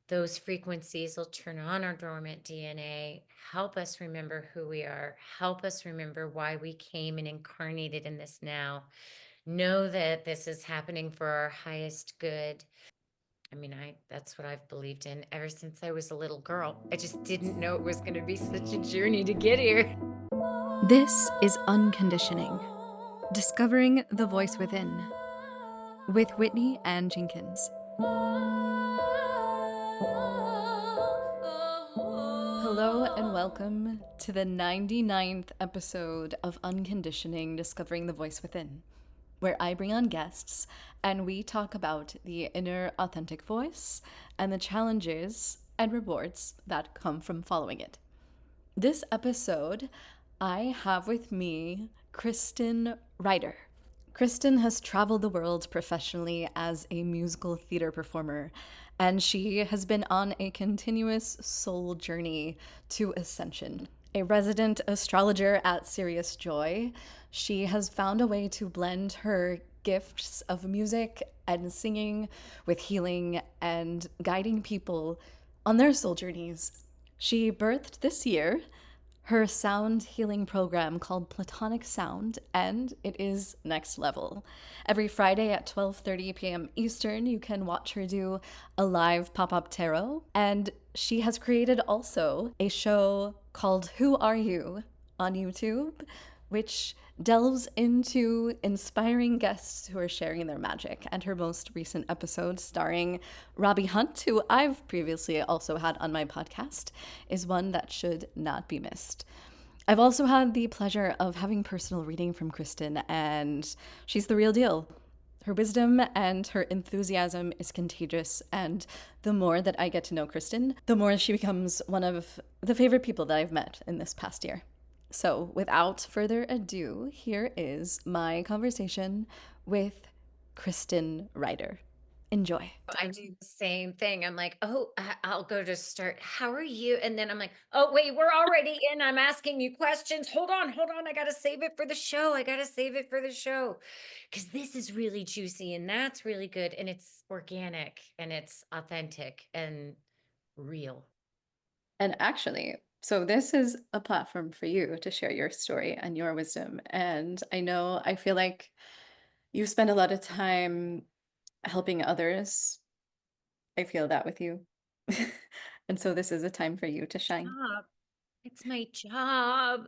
those frequencies will turn on our dormant DNA, help us remember who we are, help us remember why we came and incarnated in this now. Know that this is happening for our highest good. I mean, that's what I've believed in ever since I was a little girl. I just didn't know it was going to be such a journey to get here. This is Unconditioning, Discovering the Voice Within, with Whitney and Jenkins. Hello and welcome to the 99th episode of Unconditioning, Discovering the Voice Within, where I bring on guests and we talk about the inner authentic voice and the challenges and rewards that come from following it. This episode, I have with me Kristin Reitter. Kristin has traveled the world professionally as a musical theater performer, and she has been on a continuous soul journey to ascension. A resident astrologer at Serious Joy, she has found a way to blend her gifts of music and singing with healing and guiding people on their soul journeys. She birthed this year her sound healing program called Platonic Sound, and it is next level. Every Friday at 12:30 p.m. Eastern, you can watch her do a live pop-up tarot, and she has created also a show called Who Are You on YouTube, which delves into inspiring guests who are sharing their magic. And her most recent episode, starring Robbie Hunt, who I've previously also had on my podcast, is one that should not be missed. I've also had the pleasure of having personal reading from Kristin, and she's the real deal. Her wisdom and her enthusiasm is contagious, and the more that I get to know Kristin, the more she becomes one of the favorite people that I've met in this past year. So, without further ado, here is my conversation with Kristin Reitter. Enjoy. I do the same thing. I'm like, oh, I'll go to start. How are you? And then I'm like, oh, wait, we're already in. I'm asking you questions. Hold on, hold on. I got to save it for the show. I got to save it for the show because this is really juicy and that's really good. And it's organic and it's authentic and real. And actually, so this is a platform for you to share your story and your wisdom. And I feel like you spend a lot of time helping others. I feel that with you. And so this is a time for you to shine. Job. It's my job.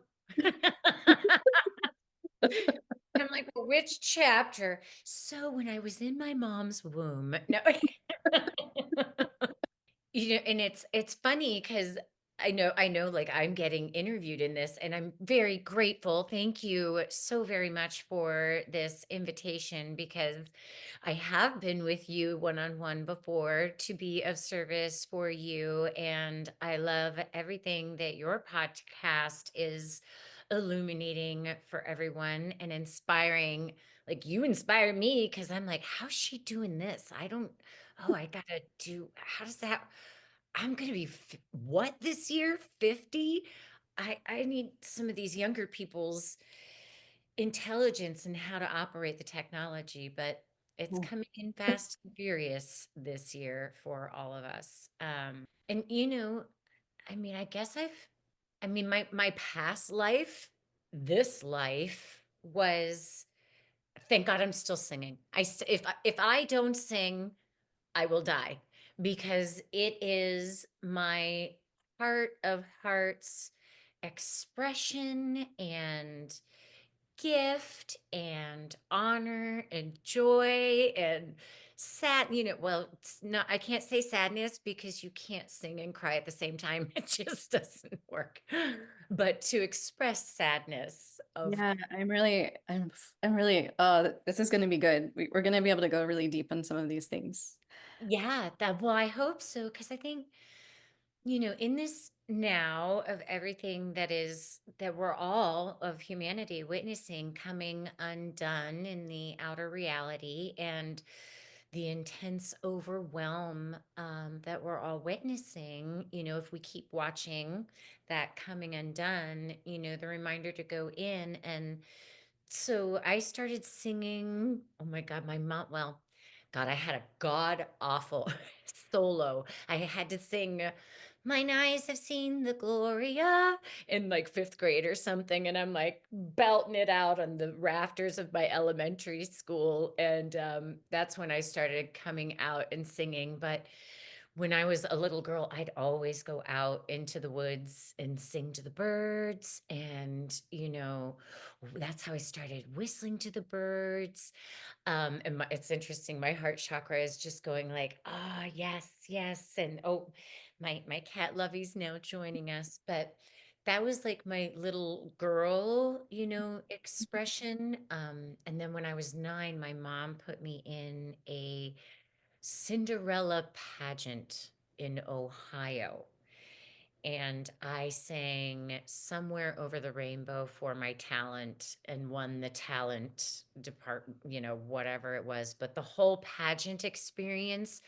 I'm like, well, which chapter? So when I was in my mom's womb, no, and it's funny because I know, like I'm getting interviewed in this, and I'm very grateful. Thank you so very much for this invitation because I have been with you one on one before to be of service for you, and I love everything that your podcast is illuminating for everyone and inspiring. Like you inspire me because I'm like, how's she doing this? I don't. Oh, I gotta do. How does that? I'm gonna be what this year? 50? I need some of these younger people's intelligence and how to operate the technology, but it's coming in fast and furious this year for all of us. And I mean, I mean, my past life, this life was, thank God I'm still singing. If I don't sing, I will die because it is my heart of hearts expression and gift and honor and joy and well, it's not, I can't say sadness because you can't sing and cry at the same time. It just doesn't work. But to express sadness of, Yeah, I'm really, this is going to be good. We're going to be able to go really deep on some of these things. yeah, well, I hope so because I think in this now of everything that we're all of humanity witnessing coming undone in the outer reality and the intense overwhelm that we're all witnessing, if we keep watching that coming undone, the reminder to go in. And so I started singing. Oh my God, my mom, well, God, I had a god awful solo. I had to sing "Mine eyes have seen the Gloria" in like 5th grade or something, and I'm like belting it out on the rafters of my elementary school, and that's when I started coming out and singing. But when I was a little girl, I'd always go out into the woods and sing to the birds, and that's how I started whistling to the birds. And it's interesting. My heart chakra is just going like, ah, yes, yes. And oh, my cat Lovey's now joining us. But that was like my little girl, expression. And then when I was 9, my mom put me in a Cinderella pageant in Ohio. And I sang "Somewhere Over the Rainbow" for my talent and won the talent department, whatever it was. But the whole pageant experience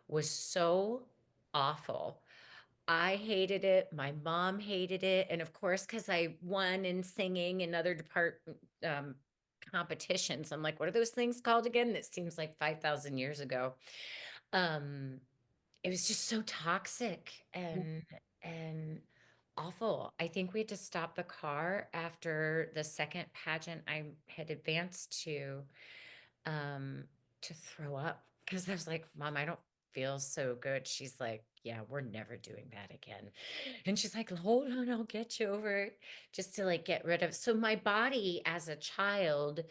was so awful. I hated it. My mom hated it. And of course, because I won in singing and other department competitions, I'm like, what are those things called again? That seems like 5,000 years ago. Um, it was just so toxic and awful. I think we had to stop the car after the second pageant I had advanced um, to throw up because I was like, "Mom, I don't feel so good." She's like, "Yeah, we're never doing that again." And she's like, "Hold on, I'll get you over it," just to like get rid of. So my body as a child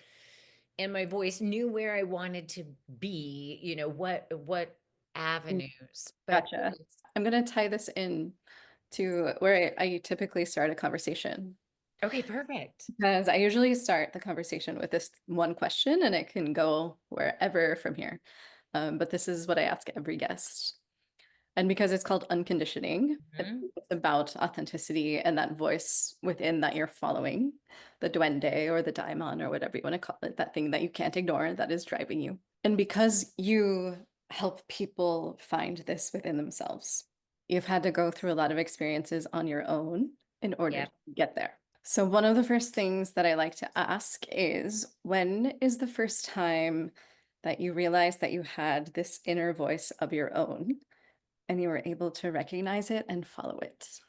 and my voice knew where I wanted to be, what Mm, avenues, but it gotcha. was I'm going to tie this in to where I typically start a conversation. okay, perfect. Because I usually start the conversation with this one question and it can go wherever from here. But this is what I ask every guest. And because it's called unconditioning, Mhm. it's about authenticity and that voice within that you're following, the duende or the daimon or whatever you want to call it, that thing that you can't ignore that is driving you. And because you help people find this within themselves, you've had to go through a lot of experiences on your own in order Yep. to get there. So, one of the first things that I like to ask is when is the first time that you realized that you had this inner voice of your own and you were able to recognize it and follow it?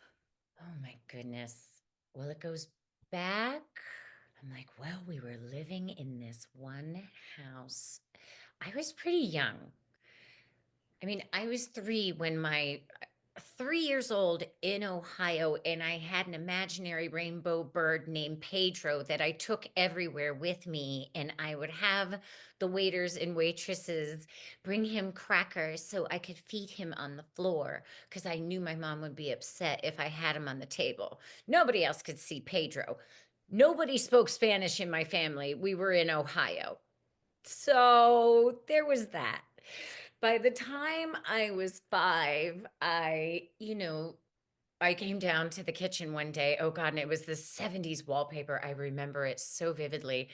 Oh my goodness. Well, it goes back. I'm like, well, we were living in this one house. I was pretty young. I mean, I was 3 when my 3 years old in Ohio, and I had an imaginary rainbow bird named Pedro that I took everywhere with me, and I would have the waiters and waitresses bring him crackers so I could feed him on the floor because I knew my mom would be upset if I had him on the table. Nobody else could see Pedro. Nobody spoke Spanish in my family. We were in Ohio. So there was that. By the time I was 5, I came down to the kitchen one day. Oh God, and it was this 70s wallpaper. I remember it so vividly.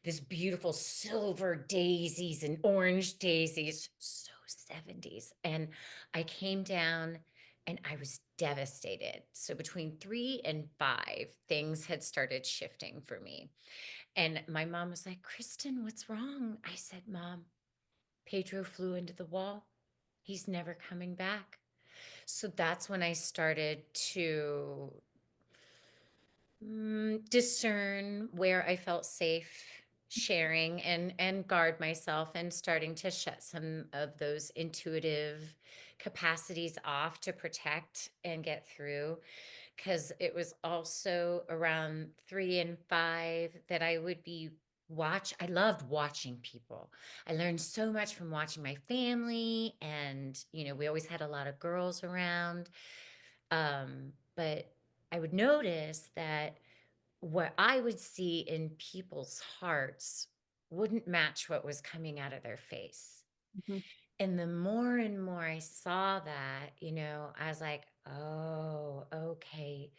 This beautiful silver daisies and orange daisies, so 70s. And I came down and I was devastated. So between 3 and 5, things had started shifting for me. And my mom was like, "Kristin, what's wrong?" I said, "Mom, Pedro flew into the wall. He's never coming back." So that's when I started to discern where I felt safe sharing and guard myself and starting to shut some of those intuitive capacities off to protect and get through. Because it was also around 3 and 5 that I would be I loved watching people. I learned so much from watching my family, and we always had a lot of girls around. But I would notice that what I would see in people's hearts wouldn't match what was coming out of their face. Mhm. And the more and more I saw that, I was like, oh, okay,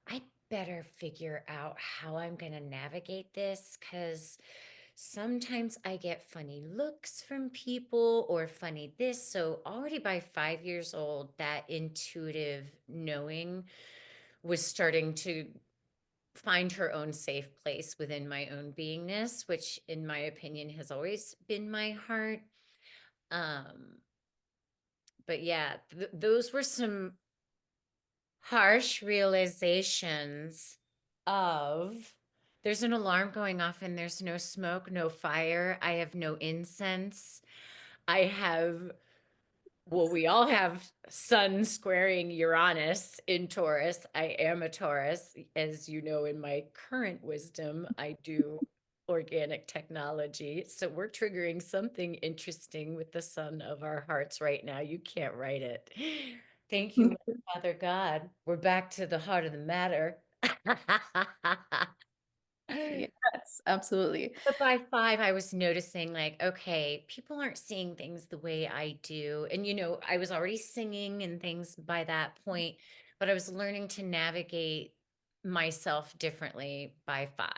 I better figure out how I'm going to navigate this because sometimes I get funny looks from people or funny this. So, already by 5 years old, that intuitive knowing was starting to find her own safe place within my own beingness, which, in my opinion, has always been my heart. Um, but yeah, those were some harsh realizations of there's an alarm going off and there's no smoke, no fire. I have no incense. I have Well, we all have Sun squaring Uranus in Taurus. I am a Taurus. As you know, in my current wisdom, I do organic technology. So we're triggering something interesting with the sun of our hearts right now. You can't write it. Thank you, Father God. We're back to the heart of the matter. Yes, absolutely. But by 5, I was noticing like, okay, people aren't seeing things the way I do. And, I was already singing and things by that point, but I was learning to navigate myself differently by 5.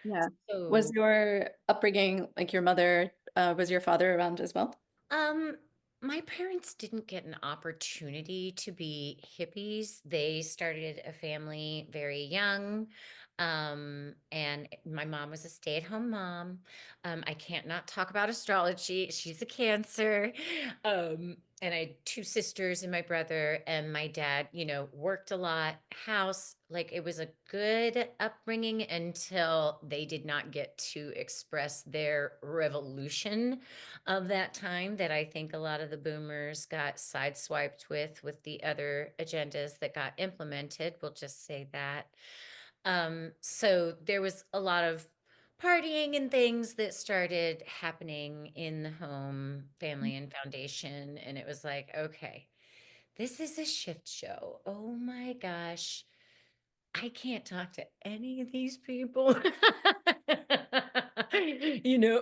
Yeah. Was So your upbringing, like your mother, was your father around as well? Um, my parents didn't get an opportunity to be hippies. They started a family very young. And my mom was a stay-at-home mom. I can't not talk about astrology. She's a Cancer. And I had 2 sisters and my brother, and my dad, worked a lot, house, like it was a good upbringing until they did not get to express their revolution of that time that I think a lot of the boomers got sideswiped with the other agendas that got implemented. We'll just say that. So there was a lot of partying and things that started happening in the home, family, and foundation. And it was like, okay, this is a shift show. Oh my gosh. I can't talk to any of these people.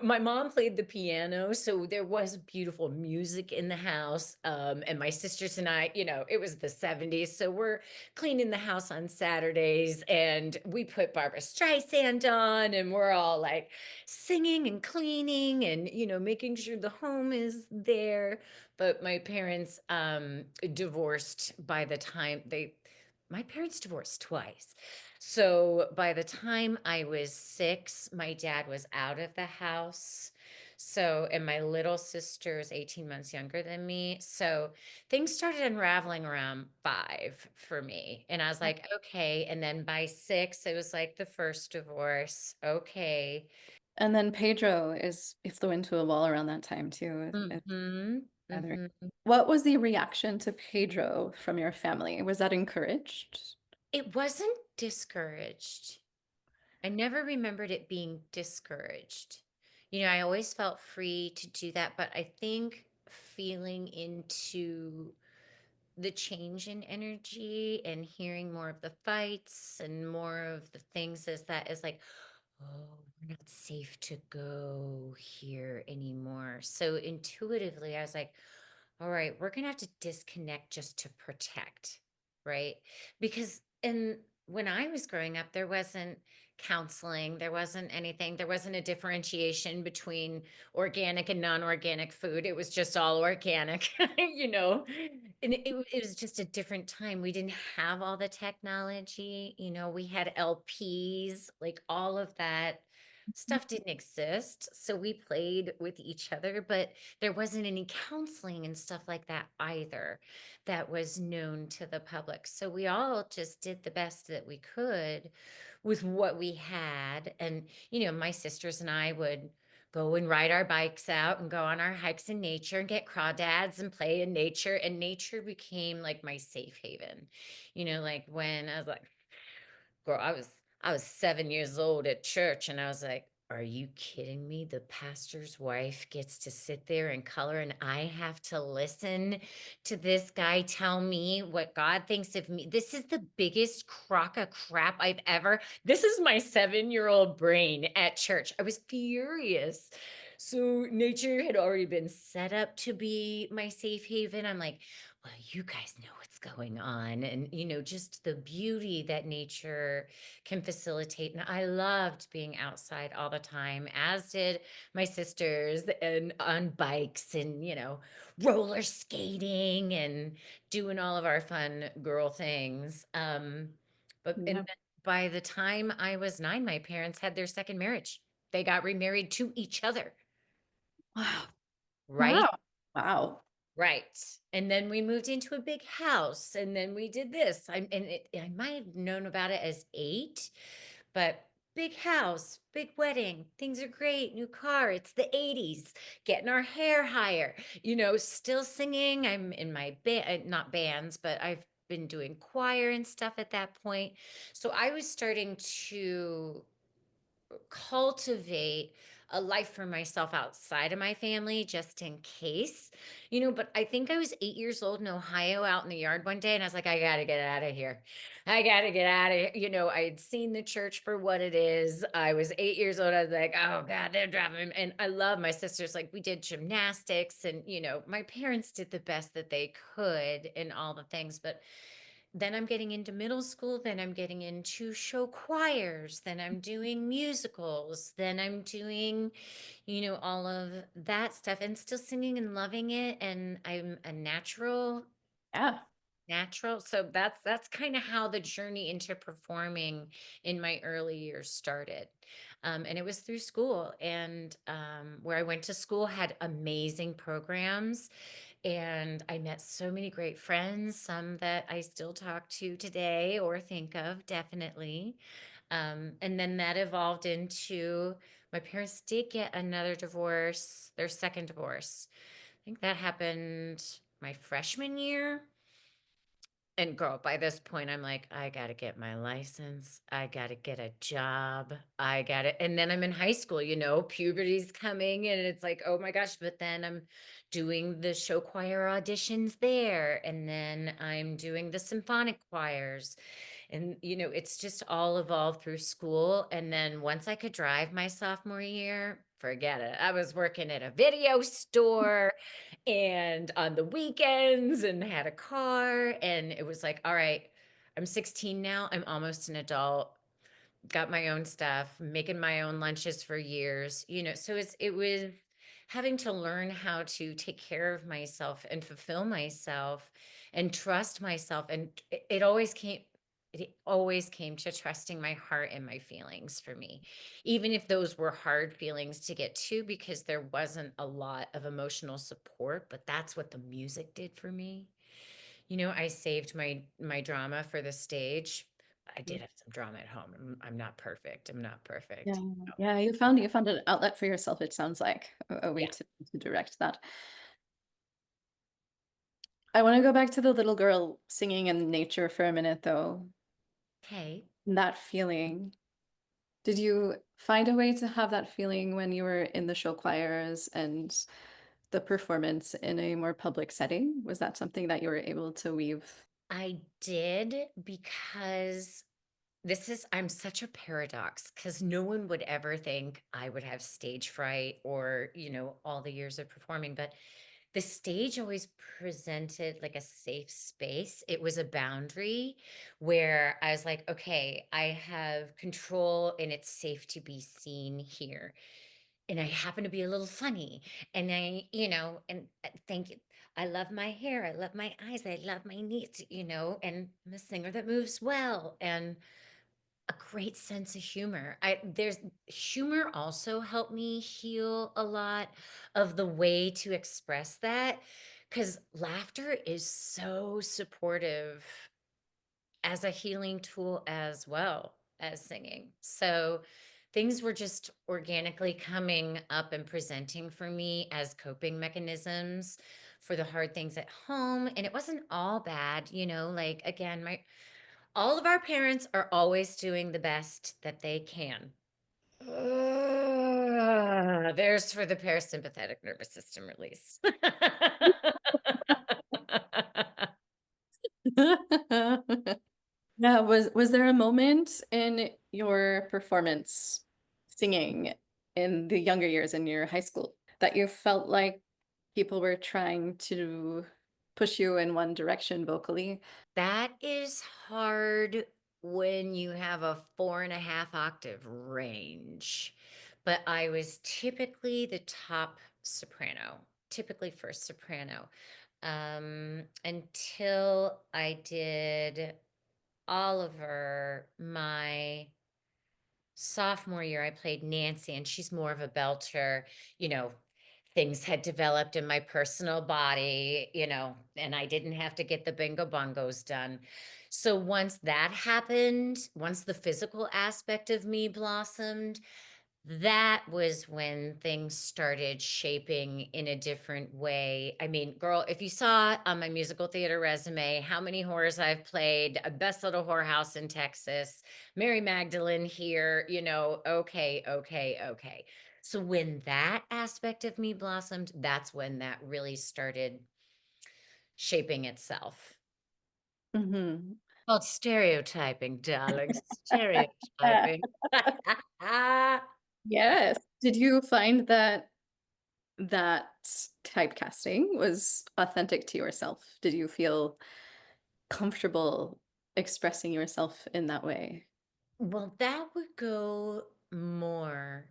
My mom played the piano, so there was beautiful music in the house. And my sisters and I, it was the 70s. So we're cleaning the house on Saturdays and we put Barbara Streisand on and we're all like singing and cleaning and, making sure the home is there. But my parents divorced by the time my parents divorced twice. So by the time I was 6, my dad was out of the house. So, and my little sister is 18 months younger than me. So things started unraveling around 5 for me. And I was like, okay. And then by 6, it was like the first divorce. Okay. And then Pedro he flew into a wall around that time too. Mm-hmm. Gathering. Mm-hmm. What was the reaction to Pedro from your family? Was that encouraged? It wasn't discouraged. I never remembered it being discouraged. I always felt free to do that, but I think feeling into the change in energy and hearing more of the fights and more of the things is like, oh, we're not safe to go here anymore. So intuitively, I was like, all right, we're going to have to disconnect just to protect, right? Because when I was growing up, there wasn't counseling, there wasn't anything, there wasn't a differentiation between organic and non-organic food. It was just all organic, And it was just a different time. We didn't have all the technology, we had LPs, like all of that stuff didn't exist. So we played with each other, but there wasn't any counseling and stuff like that either that was known to the public. So we all just did the best that we could with what we had. And, my sisters and I would go and ride our bikes out and go on our hikes in nature and get crawdads and play in nature. And nature became like my safe haven. Like when I was like, girl, I was 7 years old at church and I was like, are you kidding me? The pastor's wife gets to sit there and color and I have to listen to this guy tell me what God thinks of me. This is the biggest crock of crap I've ever. This is my 7-year-old brain at church. I was furious. So nature had already been set up to be my safe haven. I'm like, well, you guys know what's going on. And, just the beauty that nature can facilitate. And I loved being outside all the time, as did my sisters, and on bikes and, roller skating and doing all of our fun girl things. And Yeah. then by the time I was 9, my parents had their second marriage. They got remarried to each other, Wow. right? Wow. Wow. Right. And then we moved into a big house, and then we did this. I might have known about it as 8, but big house, big wedding, things are great, new car. It's the 80s, getting our hair higher, still singing. I'm in my band, not bands, but I've been doing choir and stuff at that point. So I was starting to cultivate a life for myself outside of my family just in case, but I think I was 8 years old in Ohio out in the yard one day and I was like, I got to get out of here. I got to get out of here. I had seen the church for what it is. I was 8 years old. I was like, oh God, they're driving me. And I love my sisters. Like we did gymnastics and, my parents did the best that they could and all the things. But then I'm getting into middle school, then I'm getting into show choirs, then I'm doing musicals, then I'm doing, all of that stuff and still singing and loving it. And I'm a Yeah. natural. So that's kind of how the journey into performing in my early years started. And it was through school and where I went to school had amazing programs and I met so many great friends, some that I still talk to today or think of, definitely. And then that evolved into my parents did get another divorce, their second divorce. I think that happened my freshman year. And girl, by this point, I'm like, I gotta get my license. I gotta get a job. I gotta, and then I'm in high school, puberty's coming and it's like, oh my gosh, but then I'm doing the show choir auditions there. And then I'm doing the symphonic choirs. And, it's just all evolved through school. And then once I could drive my sophomore year, forget it. I was working at a video store and on the weekends and had a car. And it was like, all right, I'm 16 now. I'm almost an adult, got my own stuff, making my own lunches for years, so it was having to learn how to take care of myself and fulfill myself and trust myself. And it always came to trusting my heart and my feelings for me, even if those were hard feelings to get to because there wasn't a lot of emotional support, but that's what the music did for me. I saved my drama for the stage. I did have some drama at home. I'm not perfect. I'm not Yeah, perfect. yeah, you found an outlet for yourself, it sounds like, a way Yeah. to direct that. I want to go back to the little girl singing in nature for a minute, though. Okay. That feeling. Did you find a way to have that feeling when you were in the show choirs and the performance in a more public setting? Was that something that you were able to weave? I did because I'm such a paradox because no one would ever think I would have stage fright or, all the years of performing, but the stage always presented like a safe space. It was a boundary where I was like, okay, I have control and it's safe to be seen here. And I happen to be a little funny. And thank you. I love my hair. I love my eyes. I love my knees, and I'm a singer that moves well. And a great sense of humor. I there's humor also helped me heal a lot of the way to express that because laughter is so supportive as a healing tool as well as singing. So things were just organically coming up and presenting for me as coping mechanisms for the hard things at home. And it wasn't all bad, like again, my all of our parents are always doing the best that they can. There's for the parasympathetic nervous system release. Yeah, was there a moment in your performance singing in the younger years in your high school that you felt like people were trying to push you in one direction vocally? That is hard when you have a 4.5 octave range, but I was typically the top soprano, typically first soprano, until I did Oliver, my sophomore year. I played Nancy, and she's more of a belter, you know, things had developed in my personal body, and I didn't have to get the bingo bongos done. So once that happened, once the physical aspect of me blossomed, that was when things started shaping in a different way. I mean, girl, if you saw on my musical theater resume how many horrors I've played, a best little whorehouse in Texas, Mary Magdalene here, okay, okay, okay. So when that aspect of me blossomed, that's when that really started shaping itself. Hmm. Called stereotyping, darling, stereotyping. Yes. Did you find that typecasting was authentic to yourself? Did you feel comfortable expressing yourself in that way? Well, that would go more.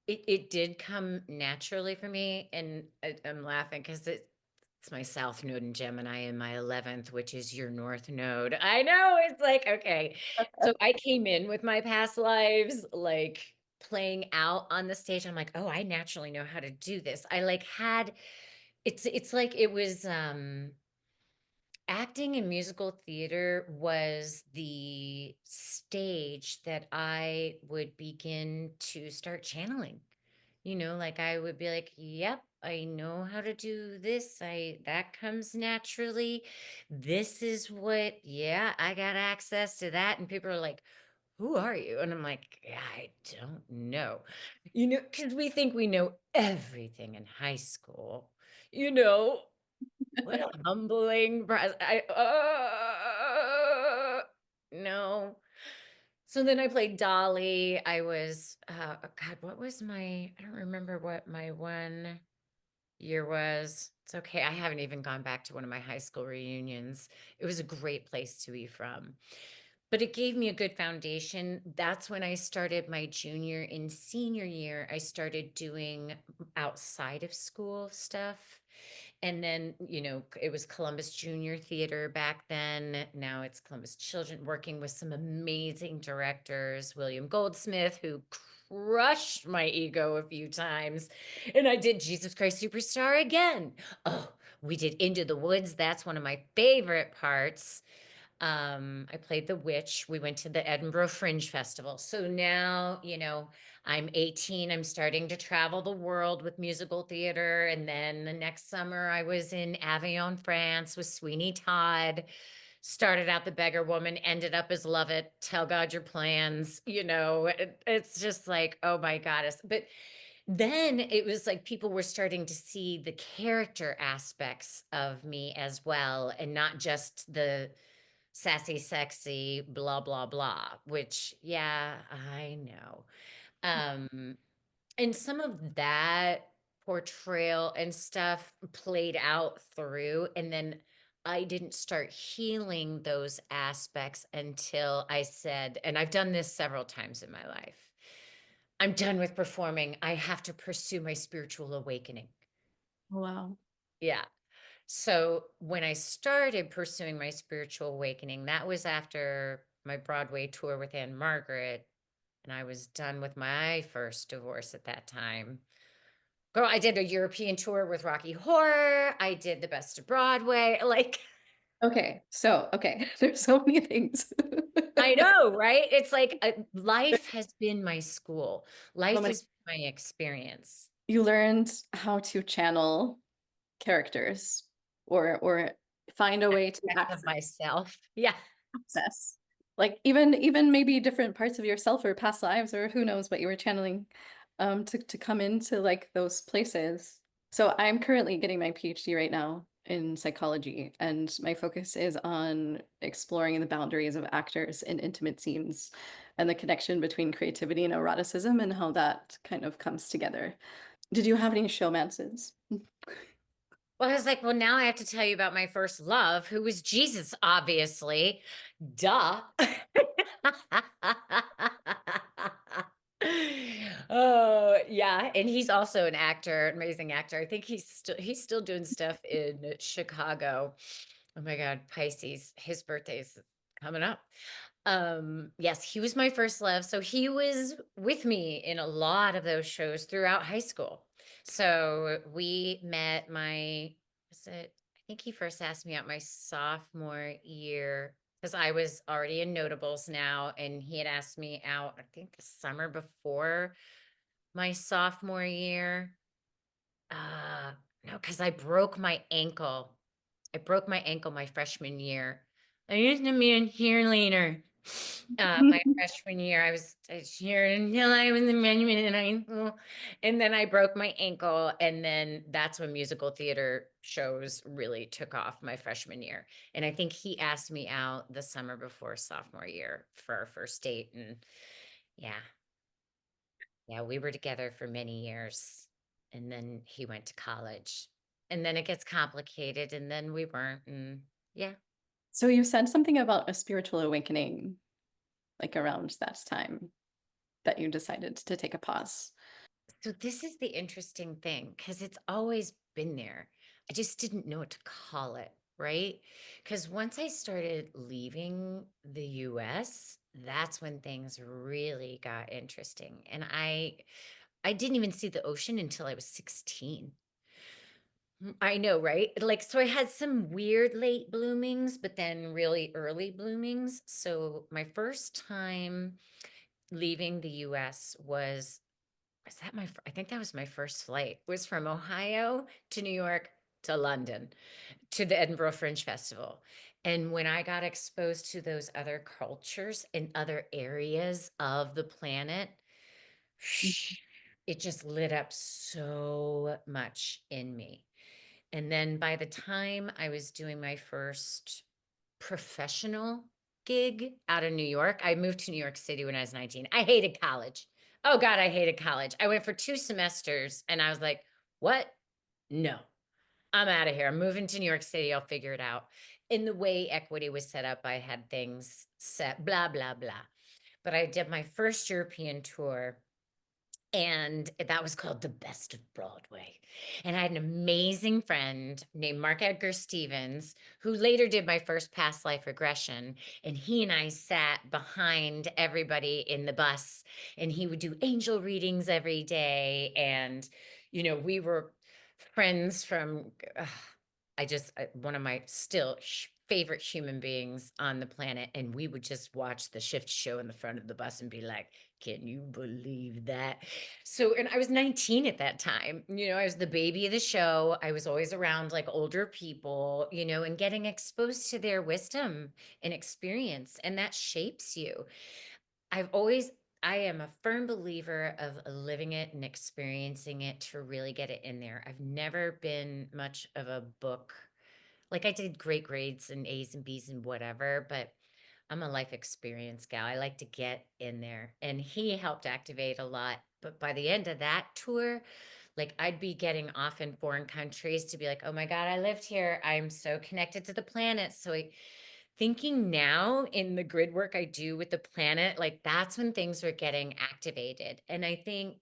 It did come naturally for me, and I'm laughing because it's my South Node in Gemini and my 11th, which is your North Node. I know, it's like, okay. So I came in with my past lives, like playing out on the stage. I'm like, oh, I naturally know how to do this. I like had it's like it was acting in musical theater was the stage that I would begin to start channeling. Like I would be like, "Yep, I know how to do this. I that comes naturally. This is what, yeah, I got access to that." And people are like, "Who are you?" And I'm like, "Yeah, I don't know." Because we think we know everything in high school. You know, what a humbling no. So then I played Dolly. I was, God, what was I don't remember what my one year was. It's okay. I haven't even gone back to one of my high school reunions. It was a great place to be from. But it gave me a good foundation. That's when I started my junior and senior year. I started doing outside of school stuff. And then, it was Columbus Junior Theater back then. Now it's Columbus Children, working with some amazing directors, William Goldsmith, who crushed my ego a few times. And I did Jesus Christ Superstar again. Oh, we did Into the Woods. That's one of my favorite parts. I played the witch. We went to the Edinburgh Fringe Festival. So now, I'm 18. I'm starting to travel the world with musical theater. And then the next summer, I was in Avignon, France with Sweeney Todd. Started out the beggar woman, ended up as Love It, Tell God Your Plans. It's just like, oh my goddess. But then it was like people were starting to see the character aspects of me as well, and not just the sassy, sexy, blah, blah, blah, which, yeah, I know. Um, and some of that portrayal and stuff played out through, and then I didn't start healing those aspects until I said, and I've done this several times in my life, I'm done with performing. I have to pursue my spiritual awakening. Wow. Yeah. So when I started pursuing my spiritual awakening, that was after my Broadway tour with Anne Margaret, and I was done with my first divorce at that time. Girl, I did a European tour with Rocky Horror. I did the Best of Broadway. Like, Okay, there's so many things. I know, right? It's like life has been my school. So Life many. has been my experience. You learned how to channel characters or find a way to Aspects of access myself. Yeah. access. Like even maybe different parts of yourself or past lives or who knows what you were channeling to come into like those places. So I'm currently getting my PhD right now in psychology, and my focus is on exploring the boundaries of actors in intimate scenes and the connection between creativity and eroticism and how that kind of comes together. Did you have any showmances? Well, I was like, well, now I have to tell you about my first love, who was Jesus, obviously. Duh. Oh, yeah, and he's also an actor, amazing actor. I think he's still doing stuff in Chicago. Oh my God, Pisces, his birthday's coming up. Yes, he was my first love. So he was with me in a lot of those shows throughout high school. So we met was it, I think he first asked me out my sophomore year because I was already in Notables now, and he had asked me out, I think the summer before my sophomore year. Uh, no, because I broke my ankle. I broke my ankle my freshman year. I used to be a cheerleader. My freshman year, I was cheering until I was a freshman in high school, and then I broke my ankle, and then that's when musical theater shows really took off my freshman year. And I think he asked me out the summer before sophomore year for our first date, and yeah, yeah, we were together for many years, and then he went to college, and then it gets complicated, and then we weren't, and yeah. So you said something about a spiritual awakening, like around that time that you decided to take a pause. So this is the interesting thing because it's always been there. I just didn't know what to call it, right? Because once I started leaving the US, that's when things really got interesting. And I didn't even see the ocean until I was 16. I know, right? Like, so I had some weird late bloomings, but then really early bloomings. So my first time leaving the US was that I think that was my first flight, was from Ohio to New York to London to the Edinburgh Fringe Festival. And when I got exposed to those other cultures in other areas of the planet, it just lit up so much in me. And then by the time I was doing my first professional gig out of New York, I moved to New York City when I was 19. I hated college. Oh God, I hated college. I went for 2 semesters and I was like, what? No, I'm out of here. I'm moving to New York City. I'll figure it out. In the way equity was set up, I had things set, blah, blah, blah. But I did my first European tour, and that was called The Best of Broadway. And I had an amazing friend named Mark Edgar Stevens, who later did my first past life regression. And he and I sat behind everybody in the bus, and he would do angel readings every day. And, we were friends from, one of my still favorite human beings on the planet. And we would just watch the shift show in the front of the bus and be like, can you believe that? So, and I was 19 at that time. I was the baby of the show. I was always around like older people, and getting exposed to their wisdom and experience. And that shapes you. I've always, I am a firm believer of living it and experiencing it to really get it in there. I've never been much of a book. Like I did great grades and A's and B's and whatever, but I'm a life experience gal. I like to get in there. And he helped activate a lot. But by the end of that tour, like I'd be getting off in foreign countries to be like, oh my God, I lived here. I'm so connected to the planet. So thinking now in the grid work I do with the planet, like that's when things were getting activated. And I think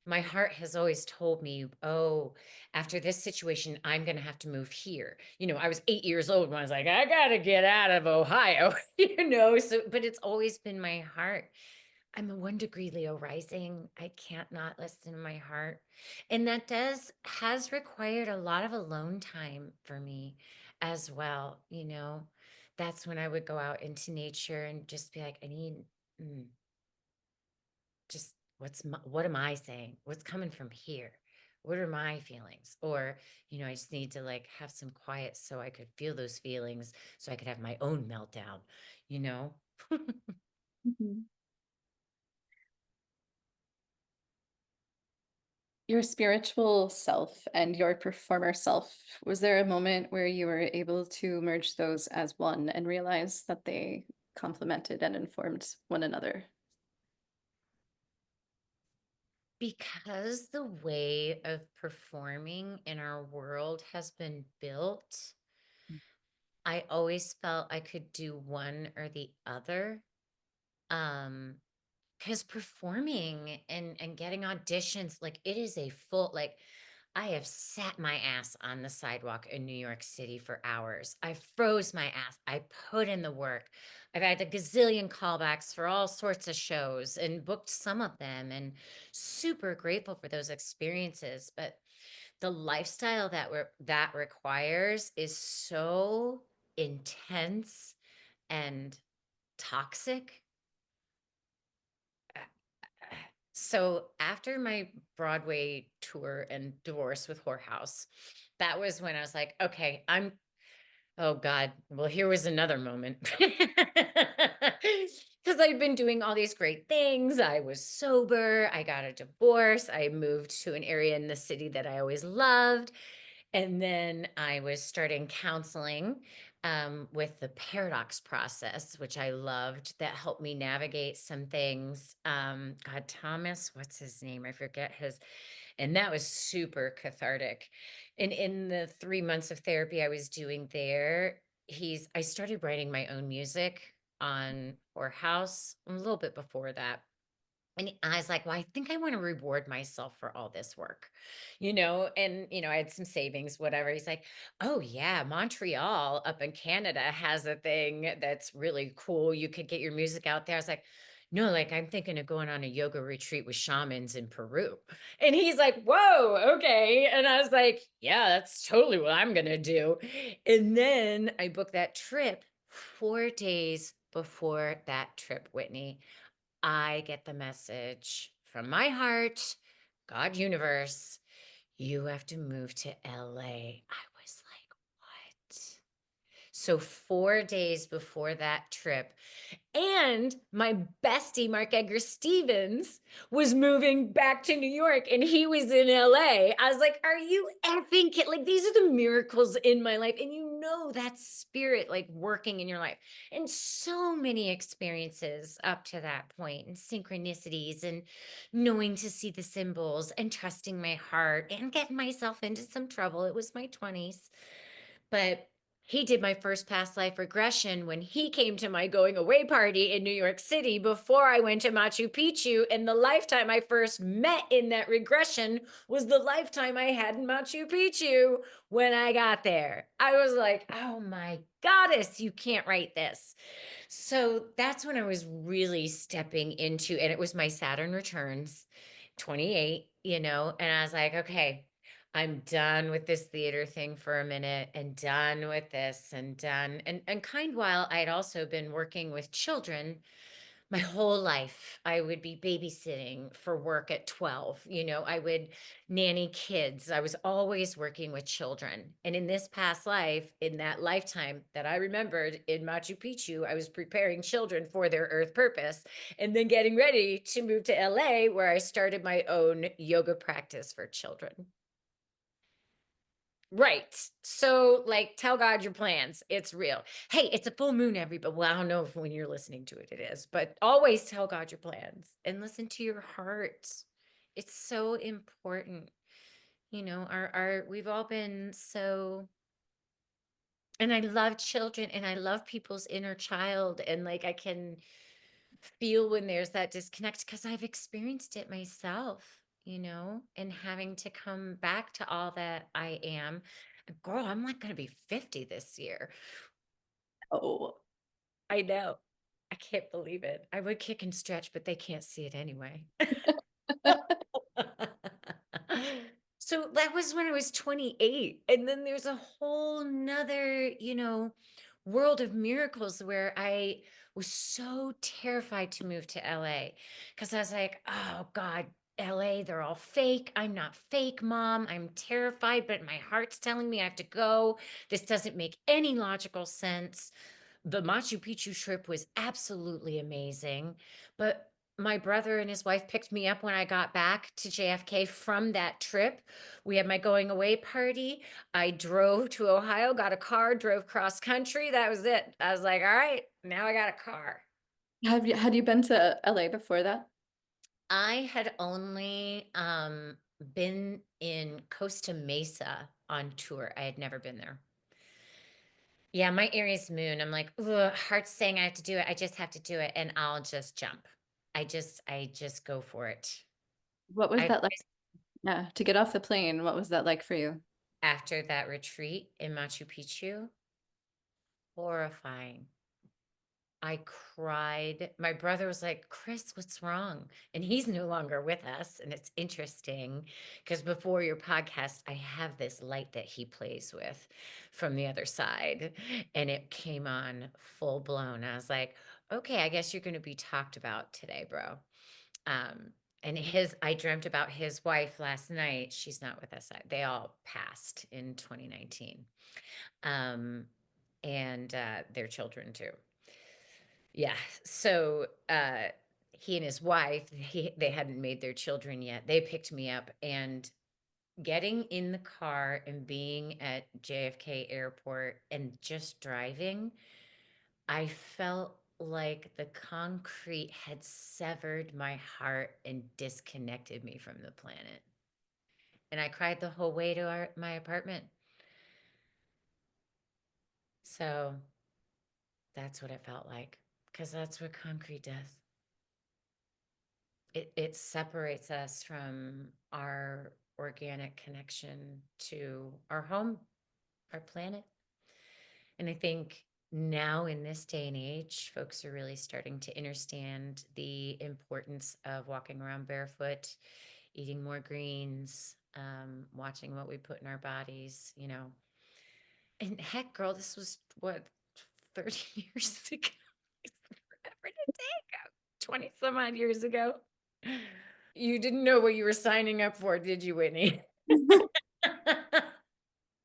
my heart has always told me, oh, after this situation, I'm going to have to move here. I was 8 years old when I was like, I got to get out of Ohio, so, but it's always been my heart. I'm a 1 degree Leo rising. I can't not listen to my heart. And that has required a lot of alone time for me as well. That's when I would go out into nature and just be like, I need, mm, just what am I saying? What's coming from here? What are my feelings? Or, I just need to like have some quiet so I could feel those feelings so I could have my own meltdown, you know? Mhm. Your spiritual self and your performer self, was there a moment where you were able to merge those as one and realize that they complemented and informed one another? Because the way of performing in our world has been built, I always felt I could do one or the other. Um, because performing and getting auditions, like it is a full, like I have sat my ass on the sidewalk in New York City for hours. I froze my ass. I put in the work. I've had a gazillion callbacks for all sorts of shows and booked some of them and super grateful for those experiences. But the lifestyle that requires is so intense and toxic. So after my Broadway tour and divorce with Whorehouse, that was when I was like, okay, oh God, well, here was another moment. Because I'd been doing all these great things. I was sober. I got a divorce. I moved to an area in the city that I always loved. And then I was starting counseling with the paradox process, which I loved, that helped me navigate some things. God, Thomas, what's his name? I forget his, and that was super cathartic. And in the 3 months of therapy I was doing there, I started writing my own music on or house a little bit before that. And I was like, well, I think I want to reward myself for all this work, I had some savings, whatever. He's like, oh, yeah, Montreal up in Canada has a thing that's really cool. You could get your music out there. I was like, no, like I'm thinking of going on a yoga retreat with shamans in Peru. And he's like, whoa, okay. And I was like, yeah, that's totally what I'm going to do. And then I booked that trip 4 days before that trip, Whitney. I get the message from my heart, God, universe, you have to move to LA. I was like, what? So 4 days before that trip, and my bestie, Mark Edgar Stevens, was moving back to New York and he was in LA. I was like, are you effing kidding? Like, these are the miracles in my life. And that's spirit like working in your life. And so many experiences up to that point, and synchronicities, and knowing to see the symbols, and trusting my heart, and getting myself into some trouble. It was my 20s. But he did my first past life regression when he came to my going away party in New York City before I went to Machu Picchu. And the lifetime I first met in that regression was the lifetime I had in Machu Picchu when I got there. I was like, oh my goddess, you can't write this. So that's when I was really stepping into, and it was my Saturn returns, 28, and I was like, okay, I'm done with this theater thing for a minute, and done with this, and done. And kind while I'd also been working with children my whole life. I would be babysitting for work at 12. I would nanny kids. I was always working with children. And in this past life, in that lifetime that I remembered in Machu Picchu, I was preparing children for their earth purpose and then getting ready to move to LA, where I started my own yoga practice for children. Right. So, like, tell God your plans. It's real. Hey, it's a full moon, everybody. Well, I don't know if when you're listening to it, it is, but always tell God your plans and listen to your heart. It's so important. We've all been so, and I love children and I love people's inner child. And like, I can feel when there's that disconnect because I've experienced it myself, and having to come back to all that I am. Girl, I'm like going to be 50 this year. Oh. I know. I can't believe it. I would kick and stretch, but they can't see it anyway. So that was when I was 28. And then there's a whole nother, world of miracles where I was so terrified to move to LA because I was like, oh God, LA, they're all fake. I'm not fake, mom. I'm terrified, but my heart's telling me I have to go. This doesn't make any logical sense. The Machu Picchu trip was absolutely amazing, but my brother and his wife picked me up when I got back to JFK from that trip. We had my going away party. I drove to Ohio, got a car, drove cross country. That was it. I was like, all right, now I got a car. Had you been to LA before that? I had only been in Costa Mesa on tour. I had never been there. Yeah, my Aries moon, I'm like, ugh, heart's saying I have to do it. I just have to do it, and I'll just jump. I just go for it. What was I that like? Yeah, to get off the plane, what was that like for you? After that retreat in Machu Picchu, horrifying. I cried. My brother was like, "Chris, what's wrong?" And he's no longer with us. And it's interesting because before your podcast, I have this light that he plays with from the other side, and it came on full blown. I was like, "Okay, I guess you're going to be talked about today, bro." Um, and I dreamt about his wife last night. She's not with us. They all passed in 2019. Um, and their children too. Yeah. So, he and his wife, they hadn't made their children yet. They picked me up, and getting in the car and being at JFK Airport and just driving, I felt like the concrete had severed my heart and disconnected me from the planet. And I cried the whole way to my apartment. So that's what it felt like, because that's what concrete does. It separates us from our organic connection to our home, our planet. And I think now in this day and age, folks are really starting to understand the importance of walking around barefoot, eating more greens, watching what we put in our bodies. And heck, girl, this was what, 30 years ago? It's forever to take. 20 some odd years ago. You didn't know what you were signing up for, did you, Whitney?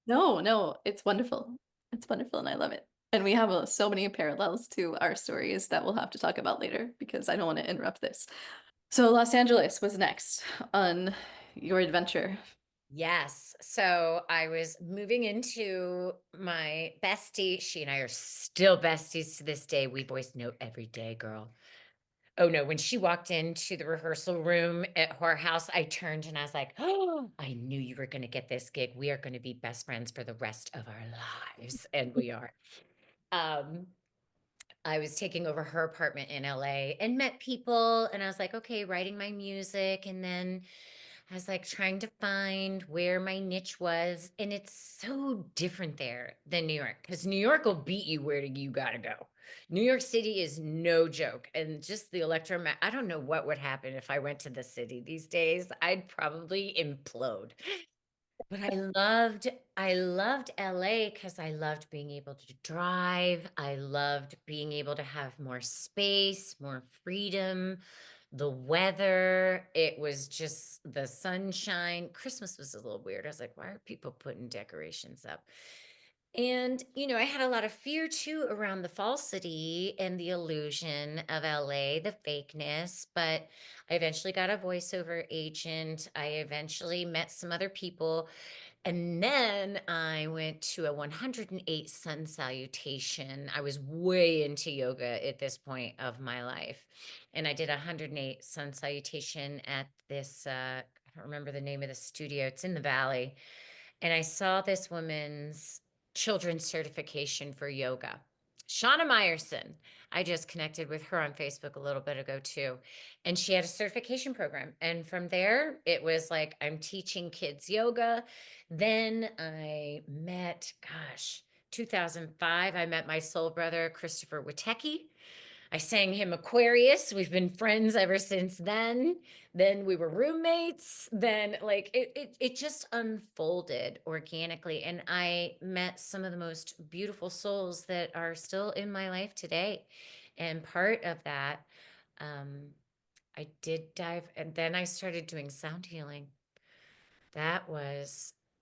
No, no, it's wonderful. It's wonderful and I love it. And we have so many parallels to our stories that we'll have to talk about later because I don't want to interrupt this. So Los Angeles was next on your adventure. Yes. So I was moving into my bestie. She and I are still besties to this day. We voice note every day, girl. Oh no, when she walked into the rehearsal room at her house, I turned and I was like, "Oh, I knew you were going to get this gig. We are going to be best friends for the rest of our lives." And we are. Um, I was taking over her apartment in LA and met people, and I was like, "Okay, writing my music." And then I was like trying to find where my niche was, and it's so different there than New York, because New York will beat you where you got to go. New York City is no joke. And just the I don't know what would happen if I went to the city these days. I'd probably implode. But I loved LA because I loved being able to drive. I loved being able to have more space, more freedom, the weather. It was just the sunshine. Christmas was a little weird. I was like, why are people putting decorations up? And, I had a lot of fear too around the falsity and the illusion of LA, the fakeness. But I eventually got a voiceover agent. I eventually met some other people, and then I went to a 108 sun salutation. I was way into yoga at this point of my life. And I did a 108 sun salutation at this, I don't remember the name of the studio. It's in the valley. And I saw this woman's children's certification for yoga. Shauna Meyerson. I just connected with her on Facebook a little bit ago too. And she had a certification program. And from there, it was like, I'm teaching kids yoga. Then I met, gosh, 2005, I met my soul brother, Christopher Witecki. I sang him Aquarius. We've been friends ever since then. Then we were roommates. Then like it just unfolded organically. And I met some of the most beautiful souls that are still in my life today. And part of that, um, I did dive, and then I started doing sound healing. That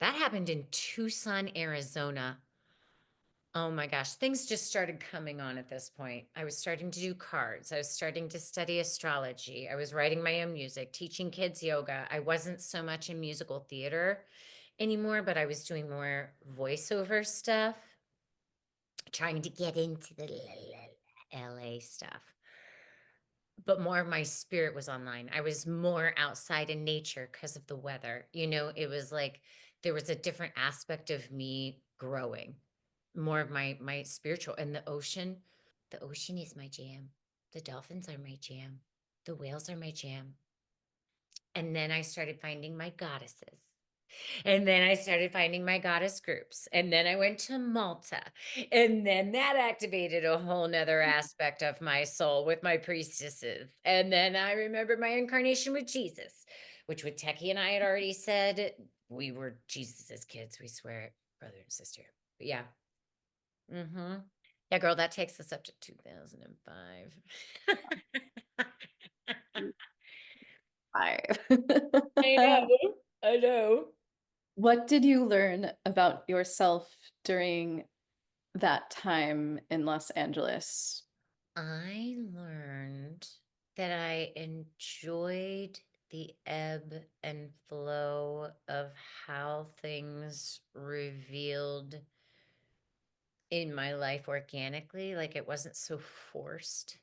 happened in Tucson, Arizona. Oh my gosh, things just started coming on at this point. I was starting to do cards. I was starting to study astrology. I was writing my own music, teaching kids yoga. I wasn't so much in musical theater anymore, but I was doing more voiceover stuff, trying to get into the LA stuff. But more of my spirit was online. I was more outside in nature because of the weather. It was like there was a different aspect of me growing, more of my spiritual, and the ocean. The ocean is my jam. The dolphins are my jam. The whales are my jam. And then I started finding my goddesses. And then I started finding my goddess groups. And then I went to Malta. And then that activated a whole nother aspect of my soul with my priestesses. And then I remember my incarnation with Jesus, which what Techie and I had already said. We were Jesus's kids. We swear it, brother and sister. But yeah. Mm-hmm. Yeah, girl, that takes us up to 2005. Five. I know. I know. What did you learn about yourself during that time in Los Angeles? I learned that I enjoyed the ebb and flow of how things revealed in my life organically, like it wasn't so forced.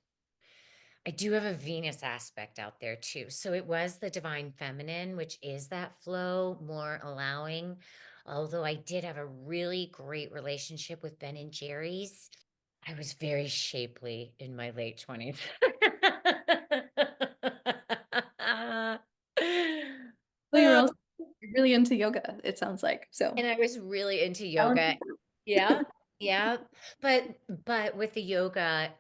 I do have a Venus aspect out there too. So it was the divine feminine, which is that flow, more allowing. Although I did have a really great relationship with Ben and Jerry's, I was very shapely in my late 20s. Well, you were also really into yoga, it sounds like. So And I was really into yoga. balancing Yeah, yeah, but with the yoga,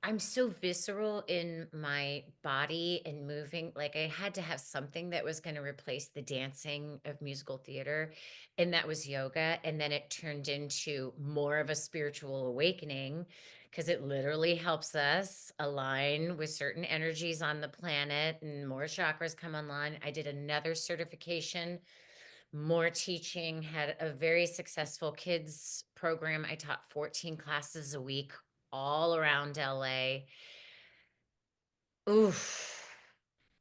I'm so visceral in my body and moving, like, I had to have something that was gonna replace the dancing of musical theater, and that was yoga, and then it turned into more of a spiritual awakening because it literally helps us align with certain energies on the planet, and more chakras come online. I did another certification, more teaching, had a very successful kids program. I taught 14 classes a week all around LA. Oof.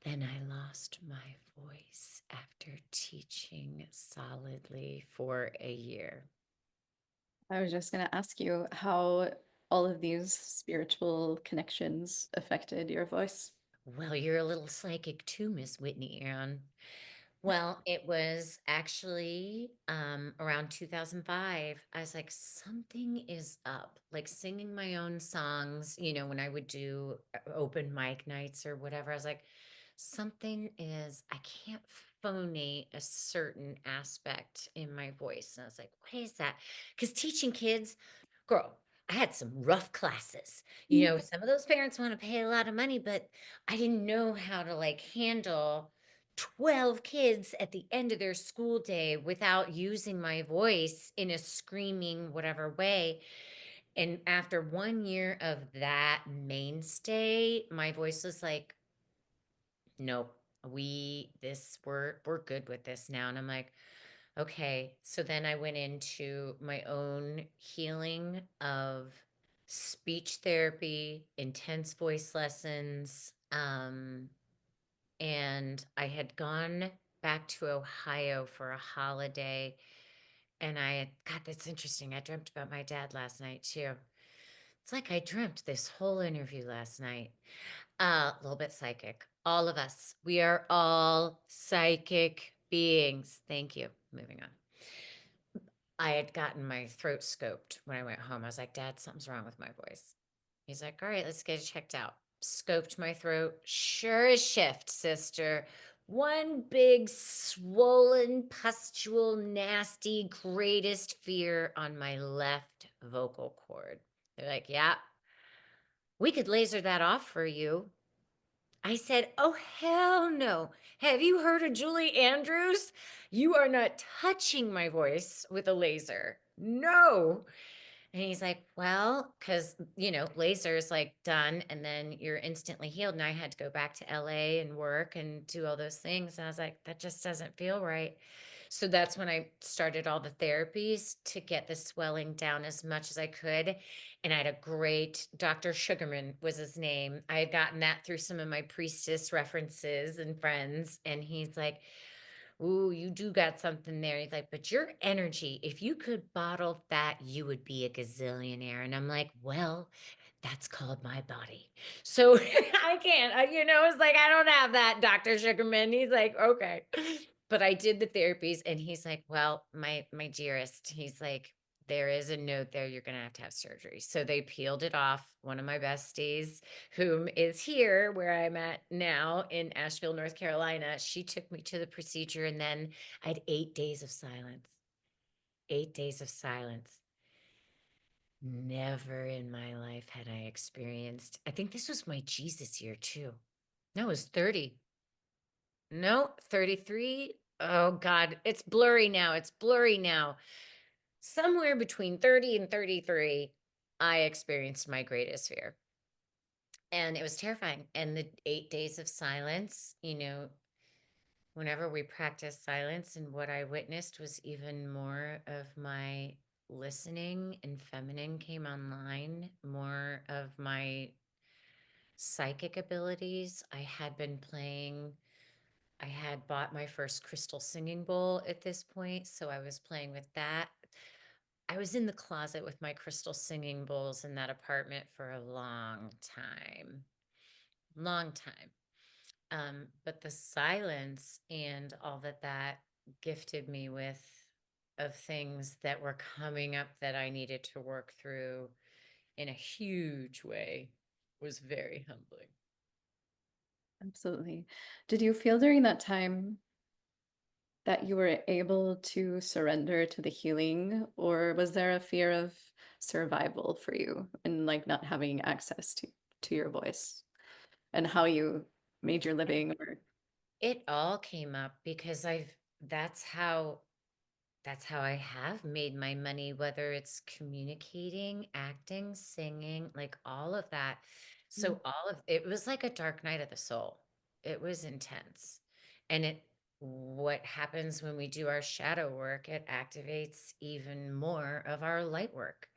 Then I lost my voice after teaching solidly for a year. I was just going to ask you how all of these spiritual connections affected your voice. Well, you're a little psychic too, Miss Whitney Ann. Well, it was actually, around 2005. I was like, "Something is up." Like, singing my own songs, when I would do, open mic nights or whatever, I was like, "Something is I can't phonate a certain aspect in my voice." And I was like, "What is that?" Because teaching kids, girl, I had some rough classes. Some of those parents wanna pay a lot of money, but I didn't know how to, like, handle 12 kids at the end of their school day without using my voice in a screaming whatever way. And after 1 year of that mainstay, my voice was like, "Nope, we're good with this now." And I'm like, "Okay." So then I went into my own healing of speech therapy, intense voice lessons, and I had gone back to Ohio for a holiday, and God, that's interesting. I dreamt about my dad last night too. It's like I dreamt this whole interview last night. A little bit psychic. All of us, we are all psychic beings. Thank you. Moving on. I had gotten my throat scoped when I went home. I was like, "Dad, something's wrong with my voice." He's like, "All right, let's get it checked out." Scoped my throat. Sure as shift, sister. One big, swollen, pustule, nasty, greatest fear on my left vocal cord. They're like, "Yeah, we could laser that off for you." I said, "Oh, hell no. Have you heard of Julie Andrews? You are not touching my voice with a laser. No." And he's like, "Well, because, laser is like done and then you're instantly healed." And I had to go back to LA and work and do all those things. And I was like, that just doesn't feel right. So that's when I started all the therapies to get the swelling down as much as I could. And I had a great Dr. Sugarman was his name. I had gotten that through some of my priestess references and friends. And he's like, "Ooh, you do got something there." He's like, "But your energy, if you could bottle that, you would be a gazillionaire." And I'm like, "Well, that's called my body." So I can't, it's like, "I don't have that, Dr. Sugarman." He's like, "Okay." But I did the therapies and he's like, "Well, my dearest," he's like, there is a note there, you're gonna have surgery. So they peeled it off. One of my besties, whom is here where I'm at now in Asheville, North Carolina, she took me to the procedure, and then I had 8 days of silence. 8 days of silence. Never in my life had I experienced, I think this was my Jesus year too. No, it was 30. No, 33. Oh God, it's blurry now. It's blurry now. Somewhere between 30 and 33, I experienced my greatest fear. And it was terrifying. And the 8 days of silence, whenever we practiced silence, and what I witnessed was even more of my listening and feminine came online, more of my psychic abilities. I had bought my first crystal singing bowl at this point, so I was playing with that. I was in the closet with my crystal singing bowls in that apartment for a long time. Long time. But the silence and all that gifted me with of things that were coming up that I needed to work through in a huge way was very humbling. Absolutely. Did you feel during that time that you were able to surrender to the healing, or was there a fear of survival for you and like not having access to your voice and how you made your living or It all came up because that's how that's how I have made my money, whether it's communicating, acting, singing, like all of that. Mm. So all of it was like a dark night of the soul. It was intense. And what happens when we do our shadow work, it activates even more of our light work.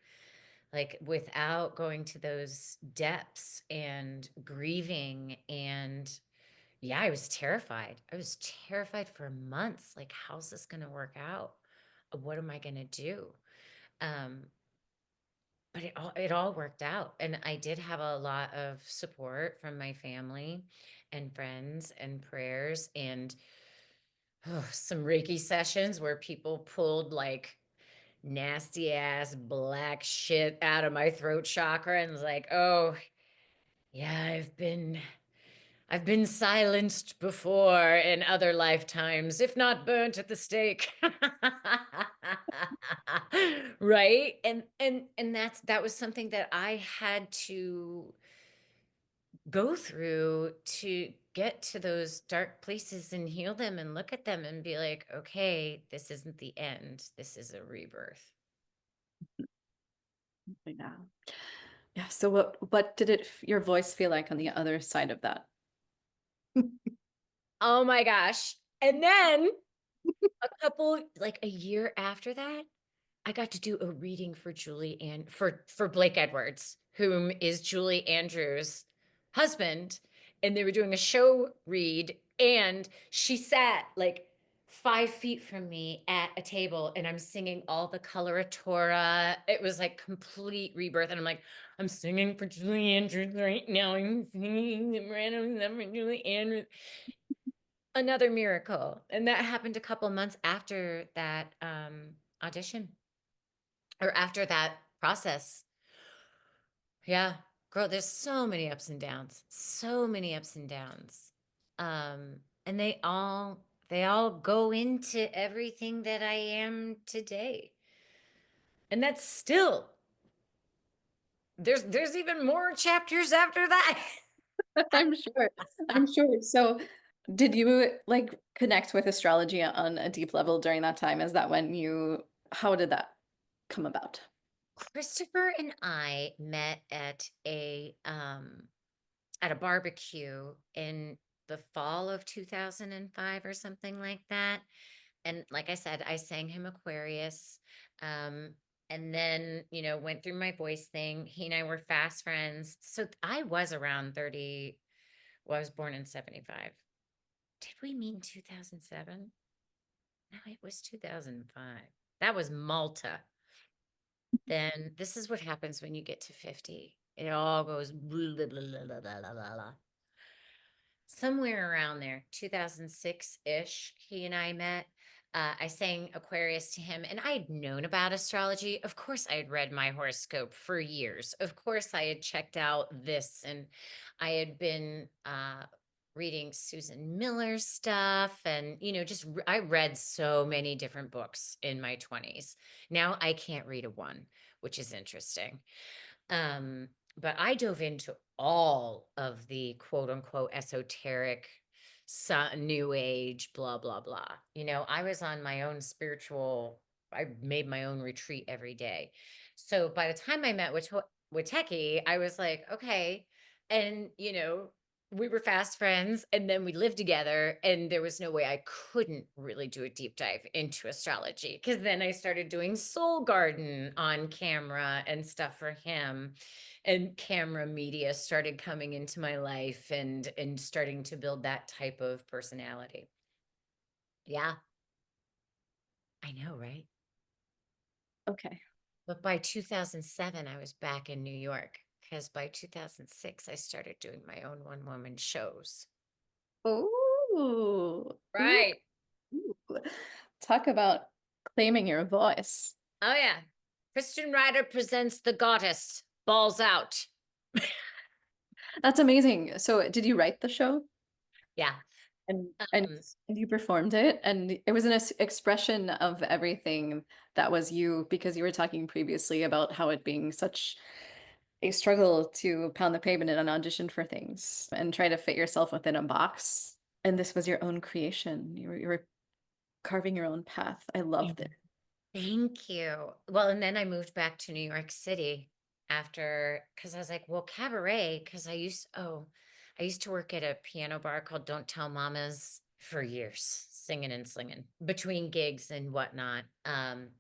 Like without going to those depths and grieving, and yeah, I was terrified. I was terrified for months. Like, how's this going to work out? What am I going to do? Um, but it all worked out, and I did have a lot of support from my family and friends and prayers, and some Reiki sessions where people pulled like nasty ass black shit out of my throat chakra and was like, "Oh, yeah, I've been silenced before in other lifetimes, if not burnt at the stake." Right? And that was something that I had to go through to get to those dark places and heal them and look at them and be like, "Okay, this isn't the end. This is a rebirth." yeah. Yeah. So what did your voice feel like on the other side of that? Oh my gosh. And then a year after that, I got to do a reading for Julie and for Blake Edwards, whom is Julie Andrews' husband, and they were doing a show read, and she sat like 5 feet from me at a table, and I'm singing all the coloratura. It was like complete rebirth, and I'm like, "I'm singing for Julie Andrews right now. I'm singing the random number Julie Andrews." Another miracle, and that happened a couple months after that, audition. Or after that process. Yeah. Girl, there's so many ups and downs. So many ups and downs. Um, and they all go into everything that I am today. And that's still there's even more chapters after that. I'm sure. I'm sure. So, did you like connect with astrology on a deep level during that time? Is that when how did that come about? Christopher and I met at a barbecue in the fall of 2005 or something like that. And like I said, I sang him Aquarius. Um, and then, went through my voice thing. He and I were fast friends. So I was around 30. Well, I was born in 75. Did we meet in 2007? No, it was 2005. That was Malta. Then this is what happens when you get to 50. It all goes blah, blah, blah, blah, blah, blah, blah. Somewhere around there, 2006-ish, he and I met. I sang Aquarius to him, and I had known about astrology. Of course, I had read my horoscope for years. Of course, I had checked out this, and I had been reading Susan Miller's stuff, and I read so many different books in my 20s. Now I can't read a one, which is interesting. Um, but I dove into all of the quote unquote esoteric, new age, blah, blah, blah. I was on my own I made my own retreat every day. So by the time I met with Techie, I was like, okay. And, we were fast friends and then we lived together, and there was no way I couldn't really do a deep dive into astrology, because then I started doing Soul Garden on camera and stuff for him, and camera media started coming into my life, and starting to build that type of personality. Yeah, I know, right? Okay. But by 2007 I was back in New York, because by 2006 I started doing my own one woman shows. Ooh. Ooh. Right. Ooh. Talk about claiming your voice. Oh yeah. Kristin Reitter presents The Goddess. Balls out. That's amazing. So, did you write the show? Yeah. And and Um, and you performed it, and it was an expression of everything that was you, because you were talking previously about how it being such a struggle to pound the pavement and audition for things and try to fit yourself within a box. And this was your own creation. You were carving your own path. I loved it. Thank you. Well, and then I moved back to New York City after, because I was like, well, cabaret, because I used to work at a piano bar called Don't Tell Mamas for years, singing and slinging between gigs and whatnot. And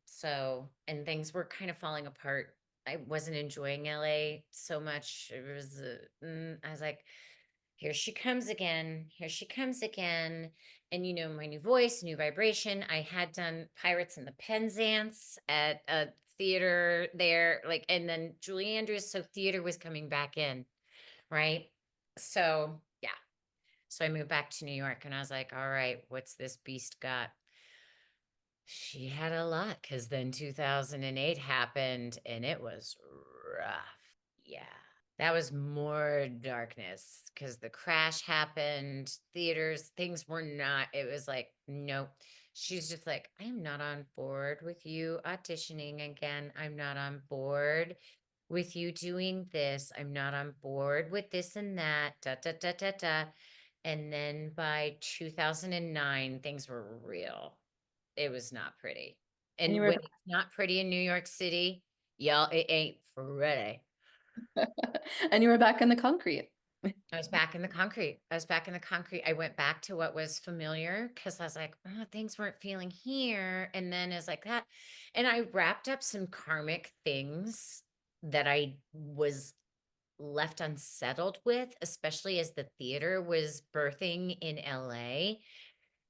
things were kind of falling apart. I wasn't enjoying LA so much. I was like, here she comes again. Here she comes again. And my new voice, new vibration. I had done Pirates and the Penzance at a theater there, like, and then Julie Andrews. So theater was coming back in, right? So yeah. So I moved back to New York, and I was like, all right, what's this beast got? She had a lot, because then 2008 happened and it was rough. Yeah. That was more darkness, because the crash happened, theaters, things were not, it was like, nope. She's just like, I am not on board with you auditioning again. I'm not on board with you doing this. I'm not on board with this and that. Da da da da da. And then by 2009, things were real. It was not pretty. And you And were when it's not pretty in New York City, y'all, it ain't pretty. and you were back in the concrete. I was back in the concrete. I was back in the concrete. I went back to what was familiar, because I was like, oh, things weren't feeling here. And then it's like that. And I wrapped up some karmic things that I was left unsettled with, especially as the theater was birthing in LA.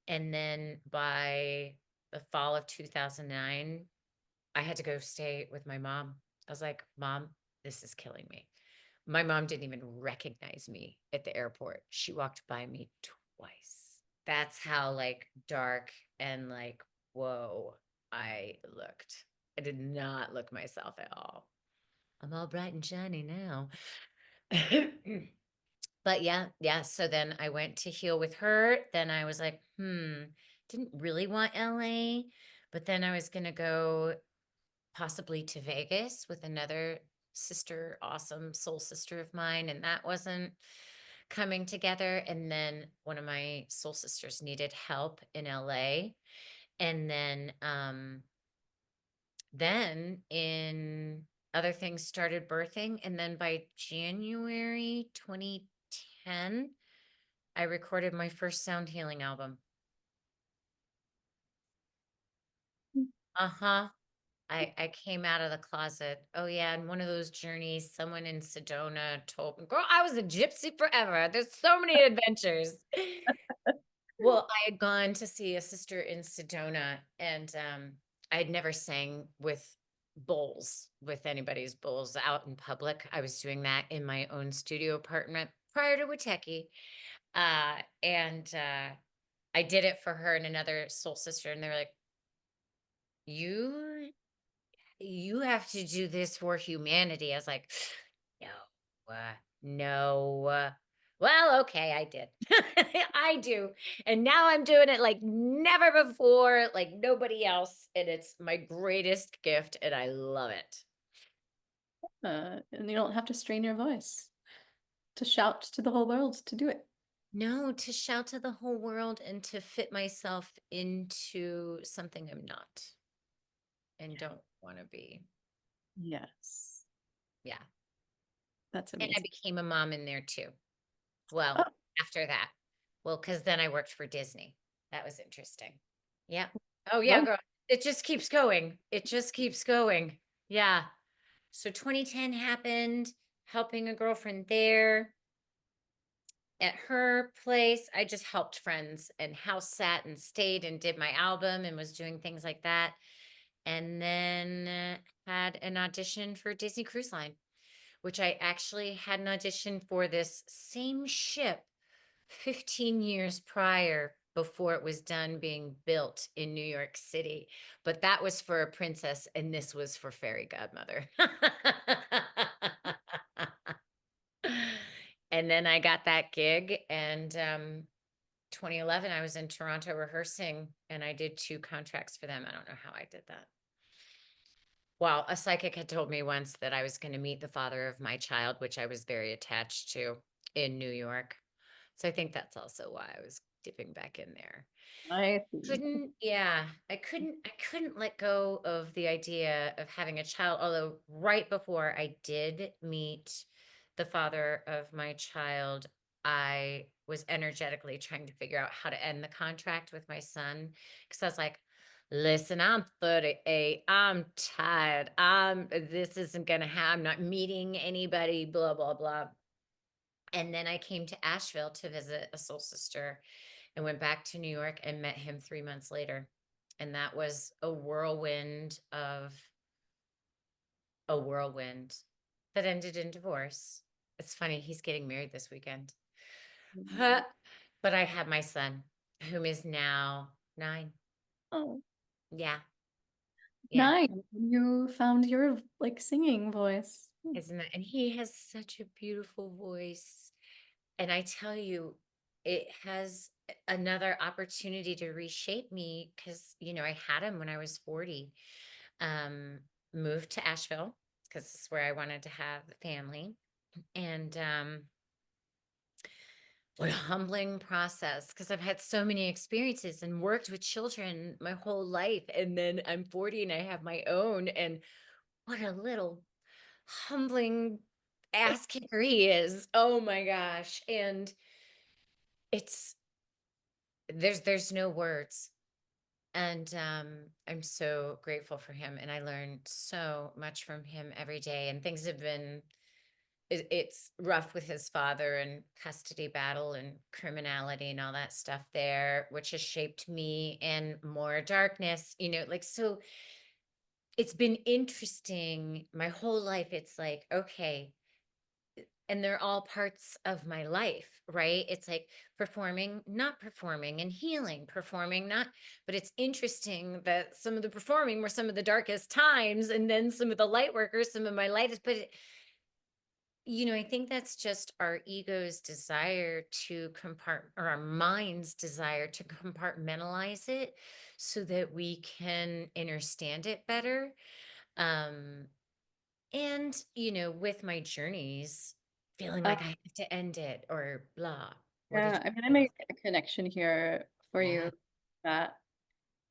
And then by the fall of 2009, I had to go stay with my mom. I was like, Mom, this is killing me. My mom didn't even recognize me at the airport. She walked by me twice. That's how like dark and like, whoa, I looked. I did not look myself at all. I'm all bright and shiny now. But yeah, yeah. So then I went to heal with her. Then I was like, didn't really want LA, but then I was going to go possibly to Vegas with another sister, awesome soul sister of mine. And that wasn't coming together. And then one of my soul sisters needed help in LA. And then in other things started birthing. And then by January 2010, I recorded my first sound healing album. Uh-huh. I came out of the closet. Oh yeah, and one of those journeys, someone in Sedona told me, girl, I was a gypsy forever. There's so many adventures. Well, I had gone to see a sister in Sedona, and I had never sang with anybody's bowls out in public. I was doing that in my own studio apartment prior to Witeki. And I did it for her and another soul sister, and they were like, "You you have to do this for humanity." I was like, "No, no." Well, okay, I did. I do. And now I'm doing it like never before, like nobody else, and it's my greatest gift, and I love it. And you don't have to strain your voice to shout to the whole world to do it. No, to shout to the whole world and to fit myself into something I'm not and don't want to be. Yes. Yeah. That's And I amazing. became a mom in there too. Well, Oh, after that. Well, because then I worked for Disney. That was interesting. Yeah. Oh, yeah, well, girl. It just keeps going. It just keeps going. Yeah. So 2010 happened, helping a girlfriend there at her place. I just helped friends and house sat and stayed and did my album and was doing things like that. And then had an audition for Disney Cruise Line, which I actually had an audition for this same ship 15 years prior before it was done being built in New York City. But that was for a princess, and this was for fairy godmother. And then I got that gig, and 2011, I was in Toronto rehearsing, and I did 2 contracts for them. I don't know how I did that. Well, a psychic had told me once that I was gonna meet the father of my child, which I was very attached to in New York. So I think that's also why I was dipping back in there. I see. I couldn't let go of the idea of having a child, although right before I did meet the father of my child, I was energetically trying to figure out how to end the contract with my son, because I was like, "Listen, I'm 38, I'm tired, this isn't gonna happen. I'm not meeting anybody, blah, blah, blah." And then I came to Asheville to visit a soul sister and went back to New York and met him 3 months later. And that was a whirlwind that ended in divorce. It's funny, he's getting married this weekend. Mhm. Huh. But I have my son, whom is now 9. Oh, Yeah, yeah. 9. You found your like singing voice. Isn't it? And he has such a beautiful voice. And I tell you, it has another opportunity to reshape me because, I had him when I was 40. Um, Moved to Asheville because this is where I wanted to have a family. And what a humbling process, because I've had so many experiences and worked with children my whole life. And then I'm 40 and I have my own. And what a little humbling ass kicker he is. Oh my gosh. And it's there's no words. And I'm so grateful for him, and I learned so much from him every day. And things have been it's rough with his father and custody battle and criminality and all that stuff there, which has shaped me and more darkness, like, so it's been interesting my whole life. It's like, okay, and they're all parts of my life, right? It's like performing, not performing, and healing, performing, not. But it's interesting that some of the performing were some of the darkest times, and then some of the light workers, some of my lightest. But I think that's just our ego's desire to or our mind's desire to compartmentalize it so that we can understand it better. Um, and, with my journeys, feeling Uh, like I have to end it or blah. What did yeah, you I'm gonna think? make a connection here for Yeah. you that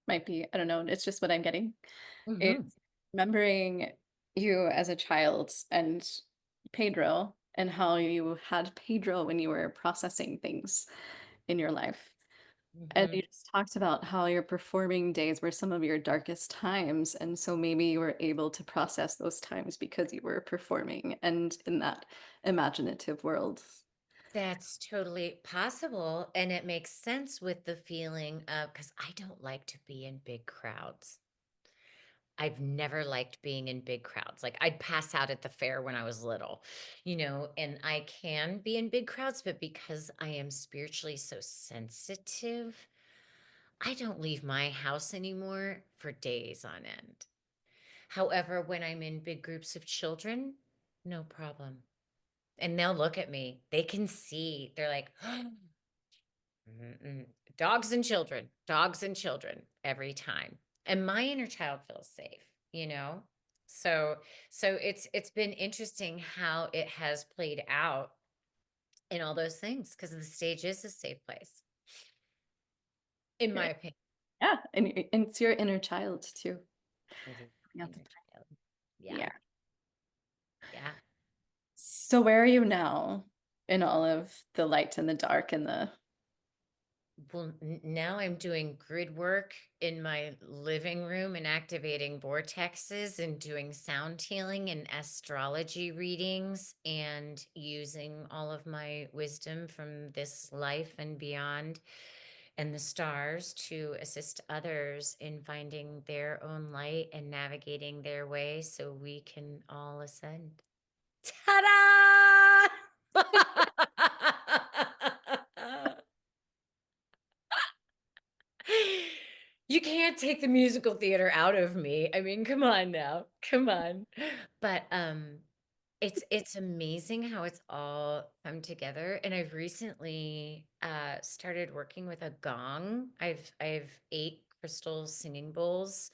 might be, I don't know, it's just what I'm getting. Mhm. It's remembering you as a child and Pedro and how you had Pedro when you were processing things in your life. And Mhm. you just talked about how your performing days were some of your darkest times. And so maybe you were able to process those times because you were performing and in that imaginative world. That's totally possible, and it makes sense with the feeling of, because I don't like to be in big crowds. I've never liked being in big crowds. Like, I'd pass out at the fair when I was little, and I can be in big crowds, but because I am spiritually so sensitive, I don't leave my house anymore for days on end. However, when I'm in big groups of children, no problem. And they'll look at me. They can see. They're like, "Mm-mm." Dogs and children every time. And my inner child feels safe, you know? So it's been interesting how it has played out in all those things because the stage is a safe place, in my Great. opinion. Yeah, and it's your inner child too. It is Coming out the inner time. child. Yeah. Yeah. Yeah. So where are you now in all of the light and the dark and the Well, now I'm doing grid work in my living room and activating vortexes and doing sound healing and astrology readings and using all of my wisdom from this life and beyond and the stars to assist others in finding their own light and navigating their way so we can all ascend. Ta da! You can't take the musical theater out of me. I mean, come on now. Come on. But, it's amazing how it's all come together, and I've recently, started working with a gong. I've 8 crystal singing bowls.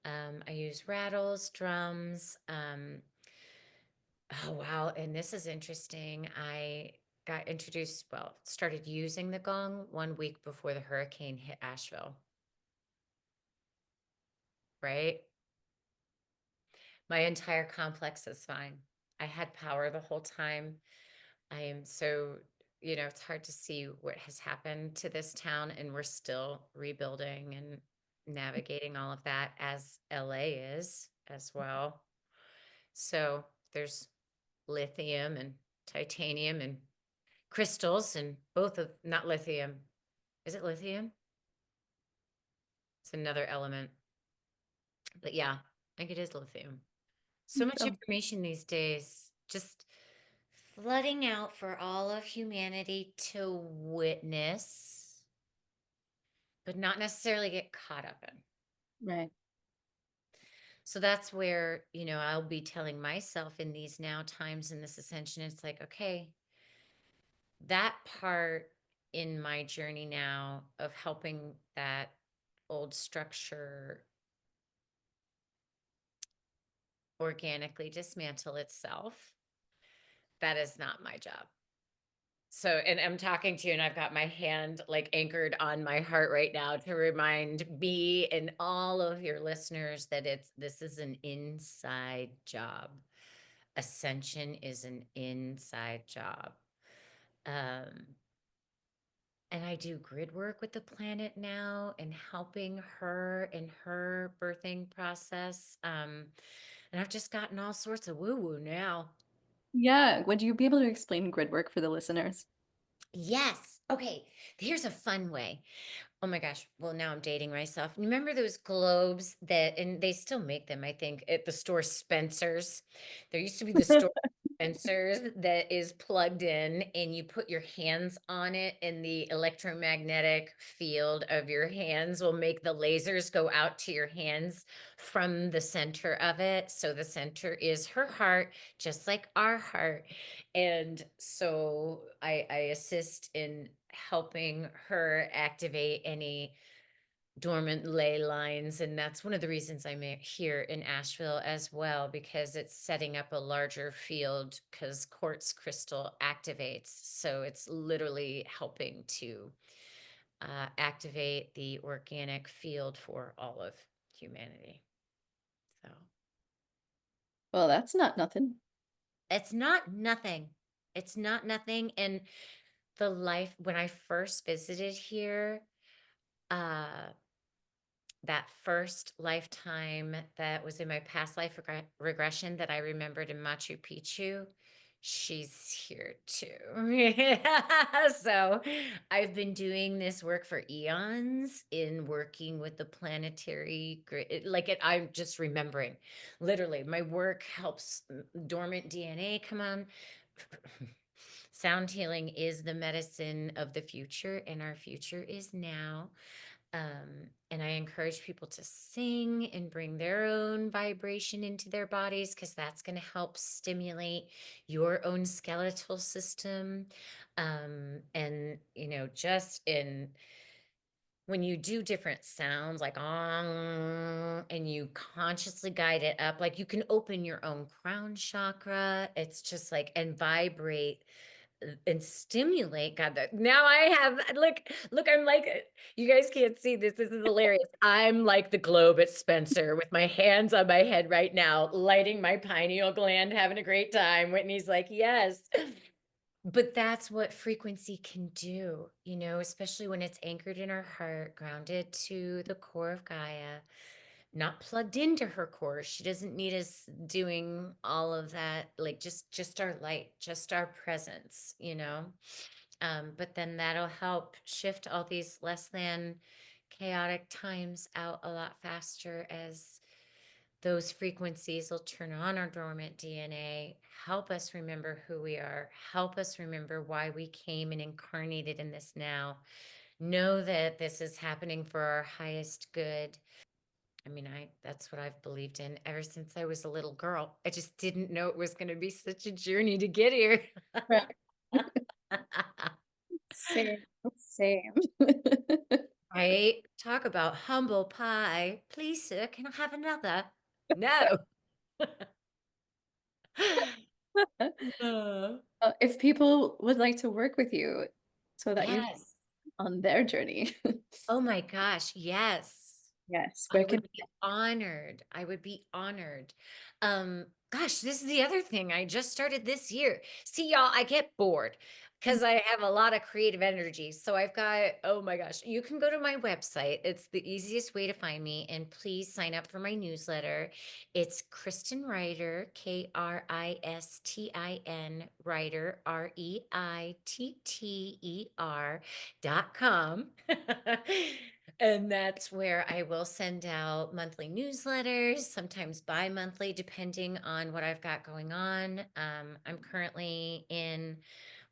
I use rattles, drums, oh, wow, and this is interesting. I got introduced started using the gong 1 week before the hurricane hit Asheville. Right? My entire complex is fine. I had power the whole time. I am so, it's hard to see what has happened to this town, and we're still rebuilding and navigating all of that as LA is as well. So there's lithium and titanium and crystals, and both of, not lithium. Is it lithium? It's another element. But yeah, I think it is lithium. So much so information these days, just flooding out for all of humanity to witness, but not necessarily get caught up in. right. So that's where, I'll be telling myself in these now times in this ascension, it's like, okay, that part in my journey now of helping that old structure organically dismantle itself, that is not my job. So, and I'm talking to you, and I've got my hand like anchored on my heart right now to remind me and all of your listeners that this is an inside job. Ascension is an inside job. Um, and I do grid work with the planet now and helping her in her birthing process. And I've just gotten all sorts of woo woo now. Yeah, would you be able to explain grid work for the listeners? Yes. Okay. Here's a fun way. Oh my gosh. Well, now I'm dating myself. Remember those globes that, and they still make them, I think, at the store Spencer's. There used to be the store Spencer's that is plugged in, and you put your hands on it, and the electromagnetic field of your hands will make the lasers go out to your hands from the center of it. So the center is her heart, just like our heart. And so I assist in helping her activate any dormant ley lines. And that's one of the reasons here in Asheville as well, because it's setting up a larger field because quartz crystal activates. So it's literally helping to activate the organic field for all of humanity. So Well, that's not nothing. it's not nothing. It's not nothing. And the life, when I first visited here, uh, that first lifetime that was in my past life regression that I remembered in Machu Picchu, she's here too. Yeah. So I've been doing this work for eons in working with the planetary grid. I'm just remembering. Literally, my work helps dormant DNA come on. Sound healing is the medicine of the future, and our future is now. And I encourage people to sing and bring their own vibration into their bodies because that's going to help stimulate your own skeletal system. And, just in when you do different sounds like and you consciously guide it up, like you can open your own crown chakra. It's just like and vibrate and stimulate. God, that now I have look, I'm like you guys can't see this. This is hilarious. I'm like the globe at Spencer with my hands on my head right now, lighting my pineal gland, having a great time. Whitney's like, yes. But that's what frequency can do, especially when it's anchored in our heart, grounded to the core of Gaia, not plugged into her core. She doesn't need us doing all of that, like just our light, just our presence. But then that'll help shift all these less than chaotic times out a lot faster as those frequencies will turn on our dormant DNA, help us remember who we are, help us remember why we came and incarnated in this now. Know that this is happening for our highest good. I mean, that's what I've believed in ever since I was a little girl. I just didn't know it was going to be such a journey to get here. Right. Same, same. Right? Talk about humble pie. Please, sir, can I have another? No. Uh, If people would like to work with you so that you yes. on their journey, Oh my gosh, yes. yes, I where can would be honored. I would be honored. Gosh, this is the other thing I just started this year. See, y'all, I get bored because I have a lot of creative energy. So I've got, oh my gosh, you can go to my website. It's the easiest way to find me. And please sign up for my newsletter. It's Kristin Reitter, Kristin, Reitter, Reitter.com. And that's where I will send out monthly newsletters, sometimes bi-monthly, depending on what I've got going on. I'm currently in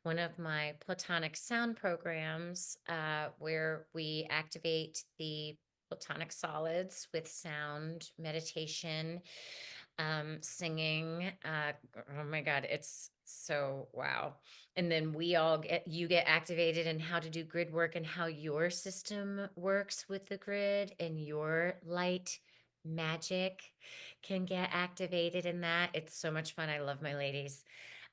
one of my Platonic sound programs where we activate the Platonic solids with sound, meditation, singing. Oh my God, it's so wow. And then you get activated in how to do grid work and how your system works with the grid and your light magic can get activated in that. It's so much fun. I love my ladies.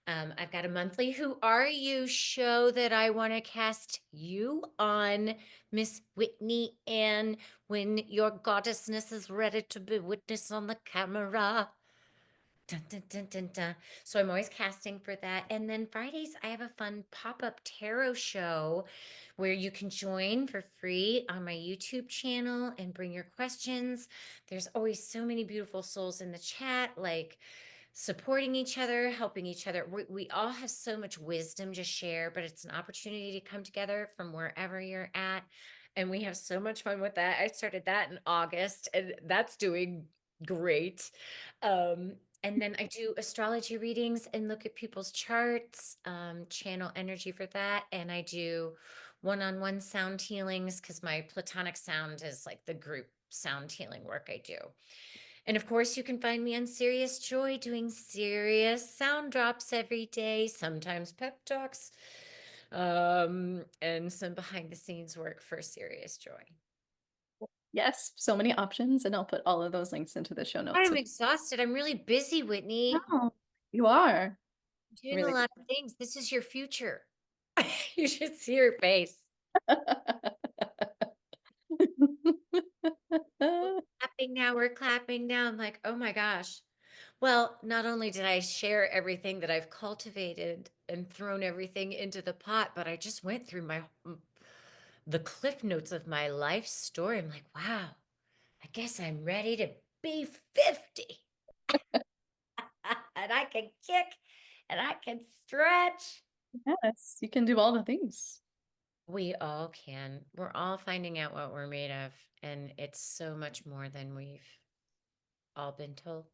I've got a monthly Who Are You show that I want to cast you on, Miss Whitney Ann, when your goddessness is ready to be witnessed on the camera. Dun, dun, dun, dun, dun. So I'm always casting for that. And then Fridays, I have a fun pop-up tarot show where you can join for free on my YouTube channel and bring your questions. There's always so many beautiful souls in the chat, like supporting each other, helping each other. We all have so much wisdom to share, but it's an opportunity to come together from wherever you're at. And we have so much fun with that. I started that in August, and that's doing great. Um, and then I do astrology readings and look at people's charts, channel energy for that. And I do one-on-one sound healings because my platonic sound is like the group sound healing work I do. And of course, you can find me on Serious Joy doing serious sound drops every day, sometimes pep talks, and some behind the scenes work for Serious Joy. yes, so many options, and I'll put all of those links into the show notes. I'm exhausted. I'm really busy, Whitney. No, you are I'm doing a really lot of things. This is your future. You should see her face. Clapping now, we're clapping now. I'm like, oh my gosh. Well, not only did I share everything that I've cultivated and thrown everything into the pot, but I just went through the cliff notes of my life story. I'm like, wow, I guess I'm ready to be 50. And I can kick and I can stretch. Yes, you can do all the things. We all can. We're all finding out what we're made of, and it's so much more than we've all been told.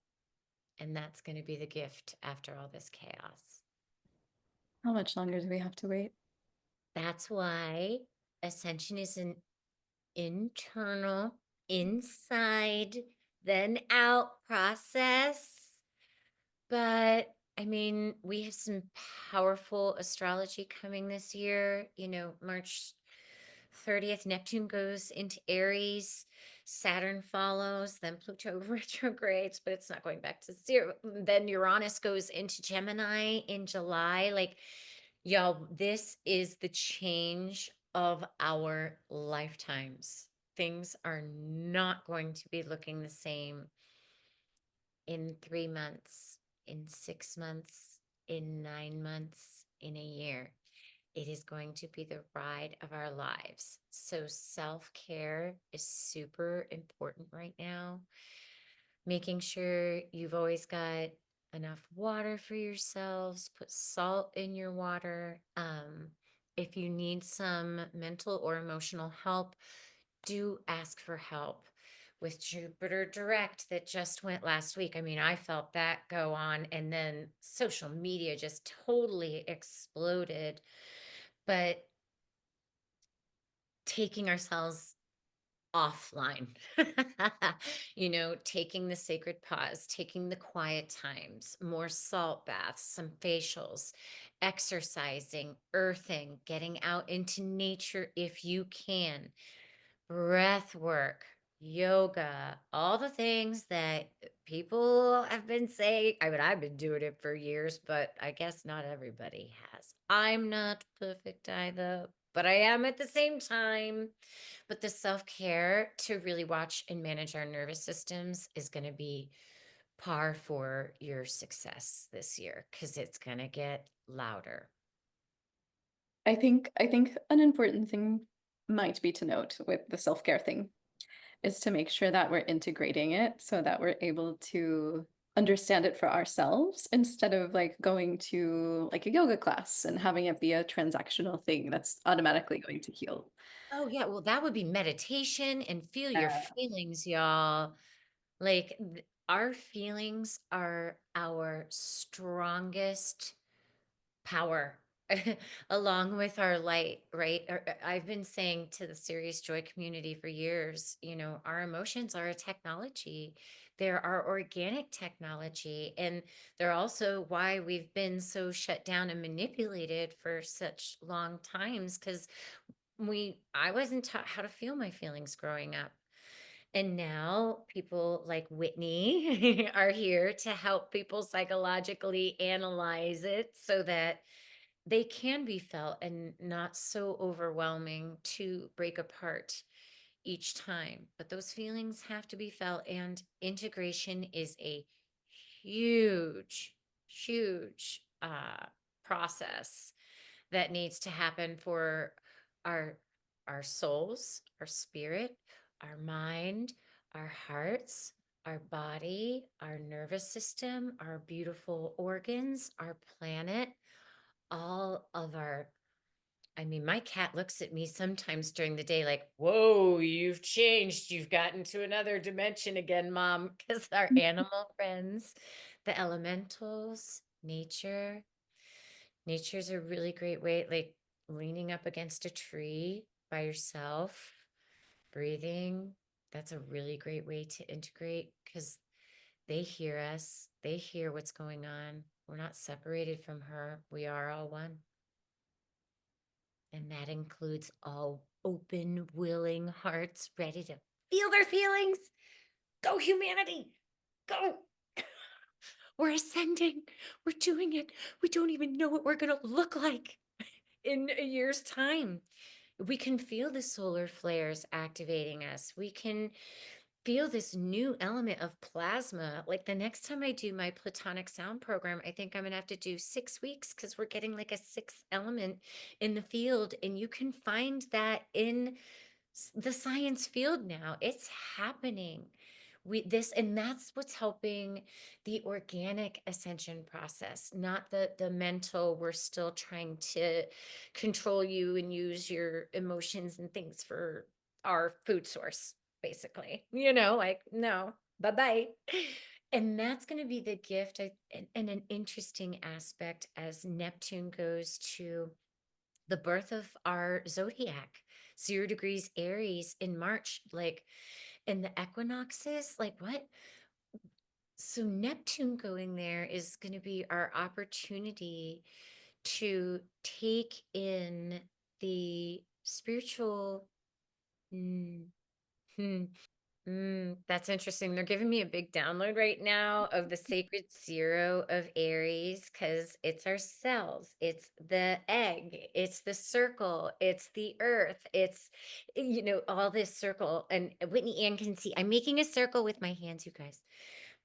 And that's going to be the gift after all this chaos. How much longer do we have to wait? That's why ascension is an internal, inside, then out process. But I mean, we have some powerful astrology coming this year. March 30th, Neptune goes into Aries, Saturn follows, then Pluto retrogrades, but it's not going back to zero. Then Uranus goes into Gemini in July. Like, y'all, this is the change of our lifetimes. Things are not going to be looking the same in 3 months, in 6 months, in 9 months, in a year. It is going to be the ride of our lives. So, self care is super important right now. Making sure you've always got enough water for yourselves, put salt in your water. If you need some mental or emotional help, do ask for help. With Jupiter Direct that just went last week, I mean, I felt that go on, and then social media just totally exploded. But taking ourselves offline, taking the sacred pause, taking the quiet times, more salt baths, some facials, exercising, earthing, getting out into nature if you can, breath work, yoga, all the things that people have been saying. I mean, I've been doing it for years, but I guess not everybody has. I'm not perfect either, but I am at the same time. But the self care to really watch and manage our nervous systems is going to be par for your success this year because it's going to get louder. I think an important thing might be to note with the self-care thing is to make sure that we're integrating it so that we're able to understand it for ourselves instead of like going to like a yoga class and having it be a transactional thing that's automatically going to heal. Oh, yeah. Well, that would be meditation and feel your Yeah. feelings, y'all. Like, our feelings are our strongest power along with our light, right? I've been saying to the Serious Joy community for years, our emotions are a technology. They're our organic technology. And they're also why we've been so shut down and manipulated for such long times because I wasn't taught how to feel my feelings growing up. And now people like Whitney are here to help people psychologically analyze it so that they can be felt and not so overwhelming to break apart each time. But those feelings have to be felt, and integration is a huge, huge process that needs to happen for our our souls, our spirit, our mind, our hearts, our body, our nervous system, our beautiful organs, our planet, all of our I mean, my cat looks at me sometimes during the day like, "Whoa, you've changed. You've gotten to another dimension again, mom." Because our animal friends, the elementals, nature's a really great way, like leaning up against a tree by yourself, breathing. That's a really great way to integrate because they hear us, they hear what's going on. We're not separated from her. We are all one. And that includes all open, willing hearts ready to feel their feelings. Go, humanity. Go. We're ascending. We're doing it. We don't even know what we're going to look like in a year's time. We can feel the solar flares activating us. We can feel this new element of plasma. Like the next time I do my Platonic sound program, I think I'm going to have to do 6 weeks because we're getting like a sixth element in the field. And you can find that in the science field now. It's happening. And that's what's helping the organic ascension process, not the mental. We're still trying to control you and use your emotions and things for our food source, basically. Like, no, bye-bye. And that's going to be the gift and an interesting aspect as Neptune goes to the birth of our zodiac, 0 degrees Aries in March, like, and the equinoxes, like, what? So Neptune going there is gonna be our opportunity to take in the spiritual. Mm, hmm. That's interesting. They're giving me a big download right now of the sacred zero of Aries because it's our cells, it's the egg, it's the circle, it's the earth, it's, all this circle. And Whitney Ann can see I'm making a circle with my hands, you guys.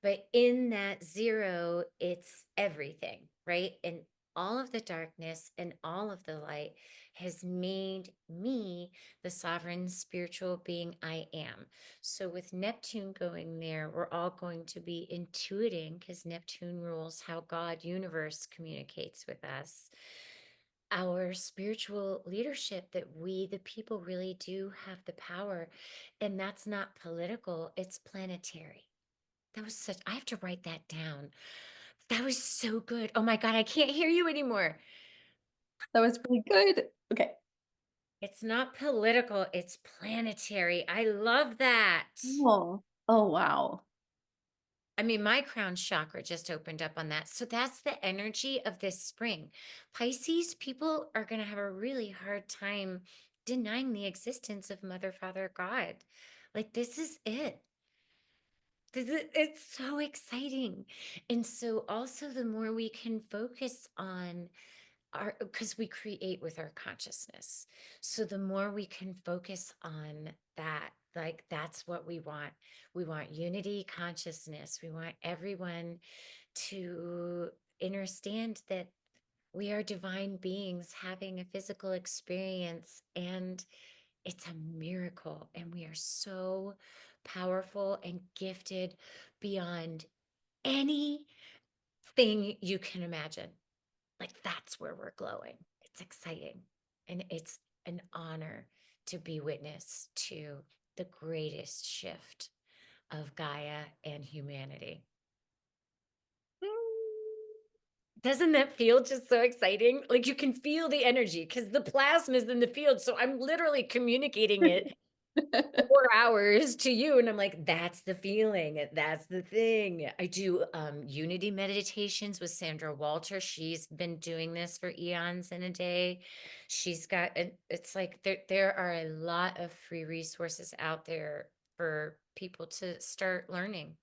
But in that zero, it's everything, right? And all of the darkness and all of the light has made me the sovereign spiritual being I am. So, with Neptune going there, we're all going to be intuiting because Neptune rules how God universe communicates with us. Our spiritual leadership, that we, the people, really do have the power. And that's not political, it's planetary. That was such, I have to write that down. That was so good. Oh my God, I can't hear you anymore. That was pretty good. Okay. It's not political, it's planetary. I love that. Oh, oh wow. I mean, my crown chakra just opened up on that. So that's the energy of this spring. Pisces, people are going to have a really hard time denying the existence of Mother, Father, God. Like, this is it. It's so exciting. And so, also, the more we can focus on our, because we create with our consciousness. So the more we can focus on that, like, that's what we want. We want unity consciousness. We want everyone to understand that we are divine beings having a physical experience, and it's a miracle. And we are so powerful and gifted beyond anything you can imagine. Like, that's where we're glowing. It's exciting. And it's an honor to be witness to the greatest shift of Gaia and humanity. Doesn't that feel just so exciting? Like, you can feel the energy because the plasma is in the field. So I'm literally communicating it 4 hours to you, and I'm like, that's the feeling, that's the thing. I do unity meditations with Sandra Walter. She's been doing this for eons in a day. She's got it's like there are a lot of free resources out there for people to start learning.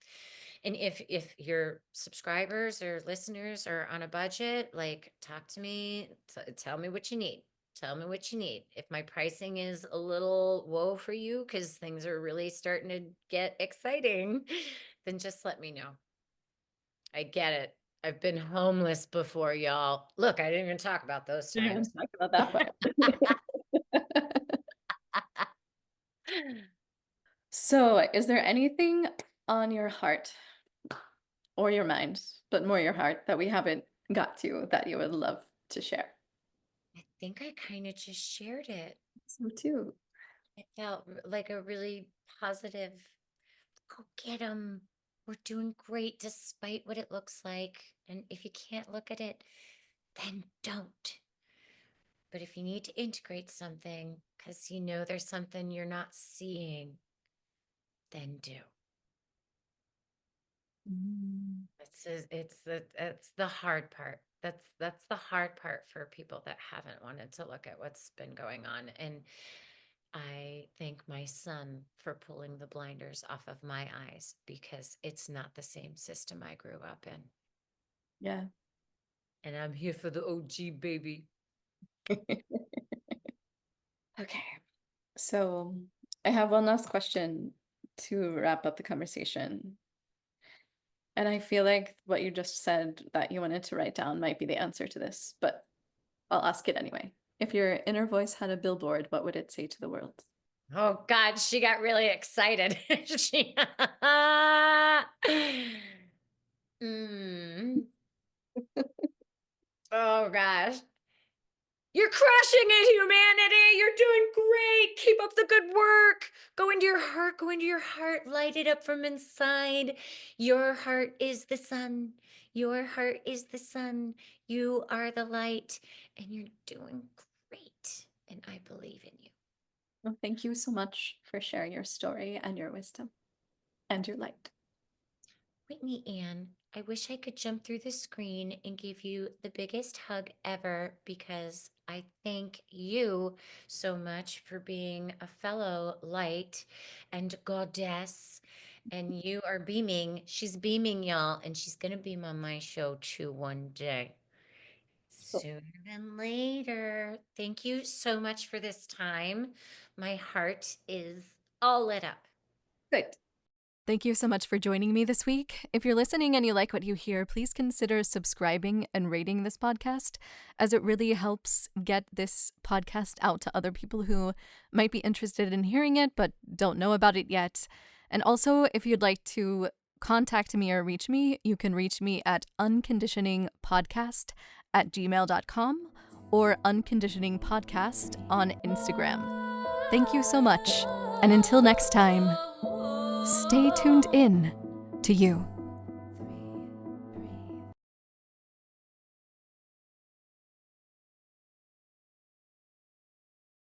And if your subscribers or listeners are on a budget, like, talk to me, tell me what you need. Tell me what you need. If my pricing is a little whoa for you because things are really starting to get exciting, then just let me know. I get it. I've been homeless before, y'all. Look, I didn't even talk about those Didn't even times. talk about that part. So, is there anything on your heart or your mind, but more your heart, that we haven't got to that you would love to share? I think I kind of just shared it. So too. It felt like a really positive, go get them. We're doing great despite what it looks like. And if you can't look at it, then don't. But if you need to integrate something because there's something you're not seeing, then do. Mm. It's the hard part. That's the hard part for people that haven't wanted to look at what's been going on. And I thank my son for pulling the blinders off of my eyes because it's not the same system I grew up in. Yeah. And I'm here for the OG, baby. Okay. So, I have one last question to wrap up the conversation. And I feel like what you just said that you wanted to write down might be the answer to this, but I'll ask it anyway. If your inner voice had a billboard, what would it say to the world? Oh God, she got really excited. She Mm. Oh gosh. You're crushing it, humanity. You're doing great. Keep up the good work. Go into your heart. Go into your heart. Light it up from inside. Your heart is the sun. Your heart is the sun. You are the light, and you're doing great. And I believe in you. Well, thank you so much for sharing your story and your wisdom and your light. Whitney Ann, I wish I could jump through the screen and give you the biggest hug ever because I thank you so much for being a fellow light and goddess. And you are beaming. She's beaming, y'all, and she's going to beam on my show too one day. Cool. Sooner than later. Thank you so much for this time. My heart is all lit up. Good. Thank you so much for joining me this week. If you're listening and you like what you hear, please consider subscribing and rating this podcast, as it really helps get this podcast out to other people who might be interested in hearing it but don't know about it yet. And also, if you'd like to contact me or reach me, you can reach me at unconditioningpodcast@gmail.com or unconditioningpodcast on Instagram. Thank you so much. And until next time, stay tuned in to you.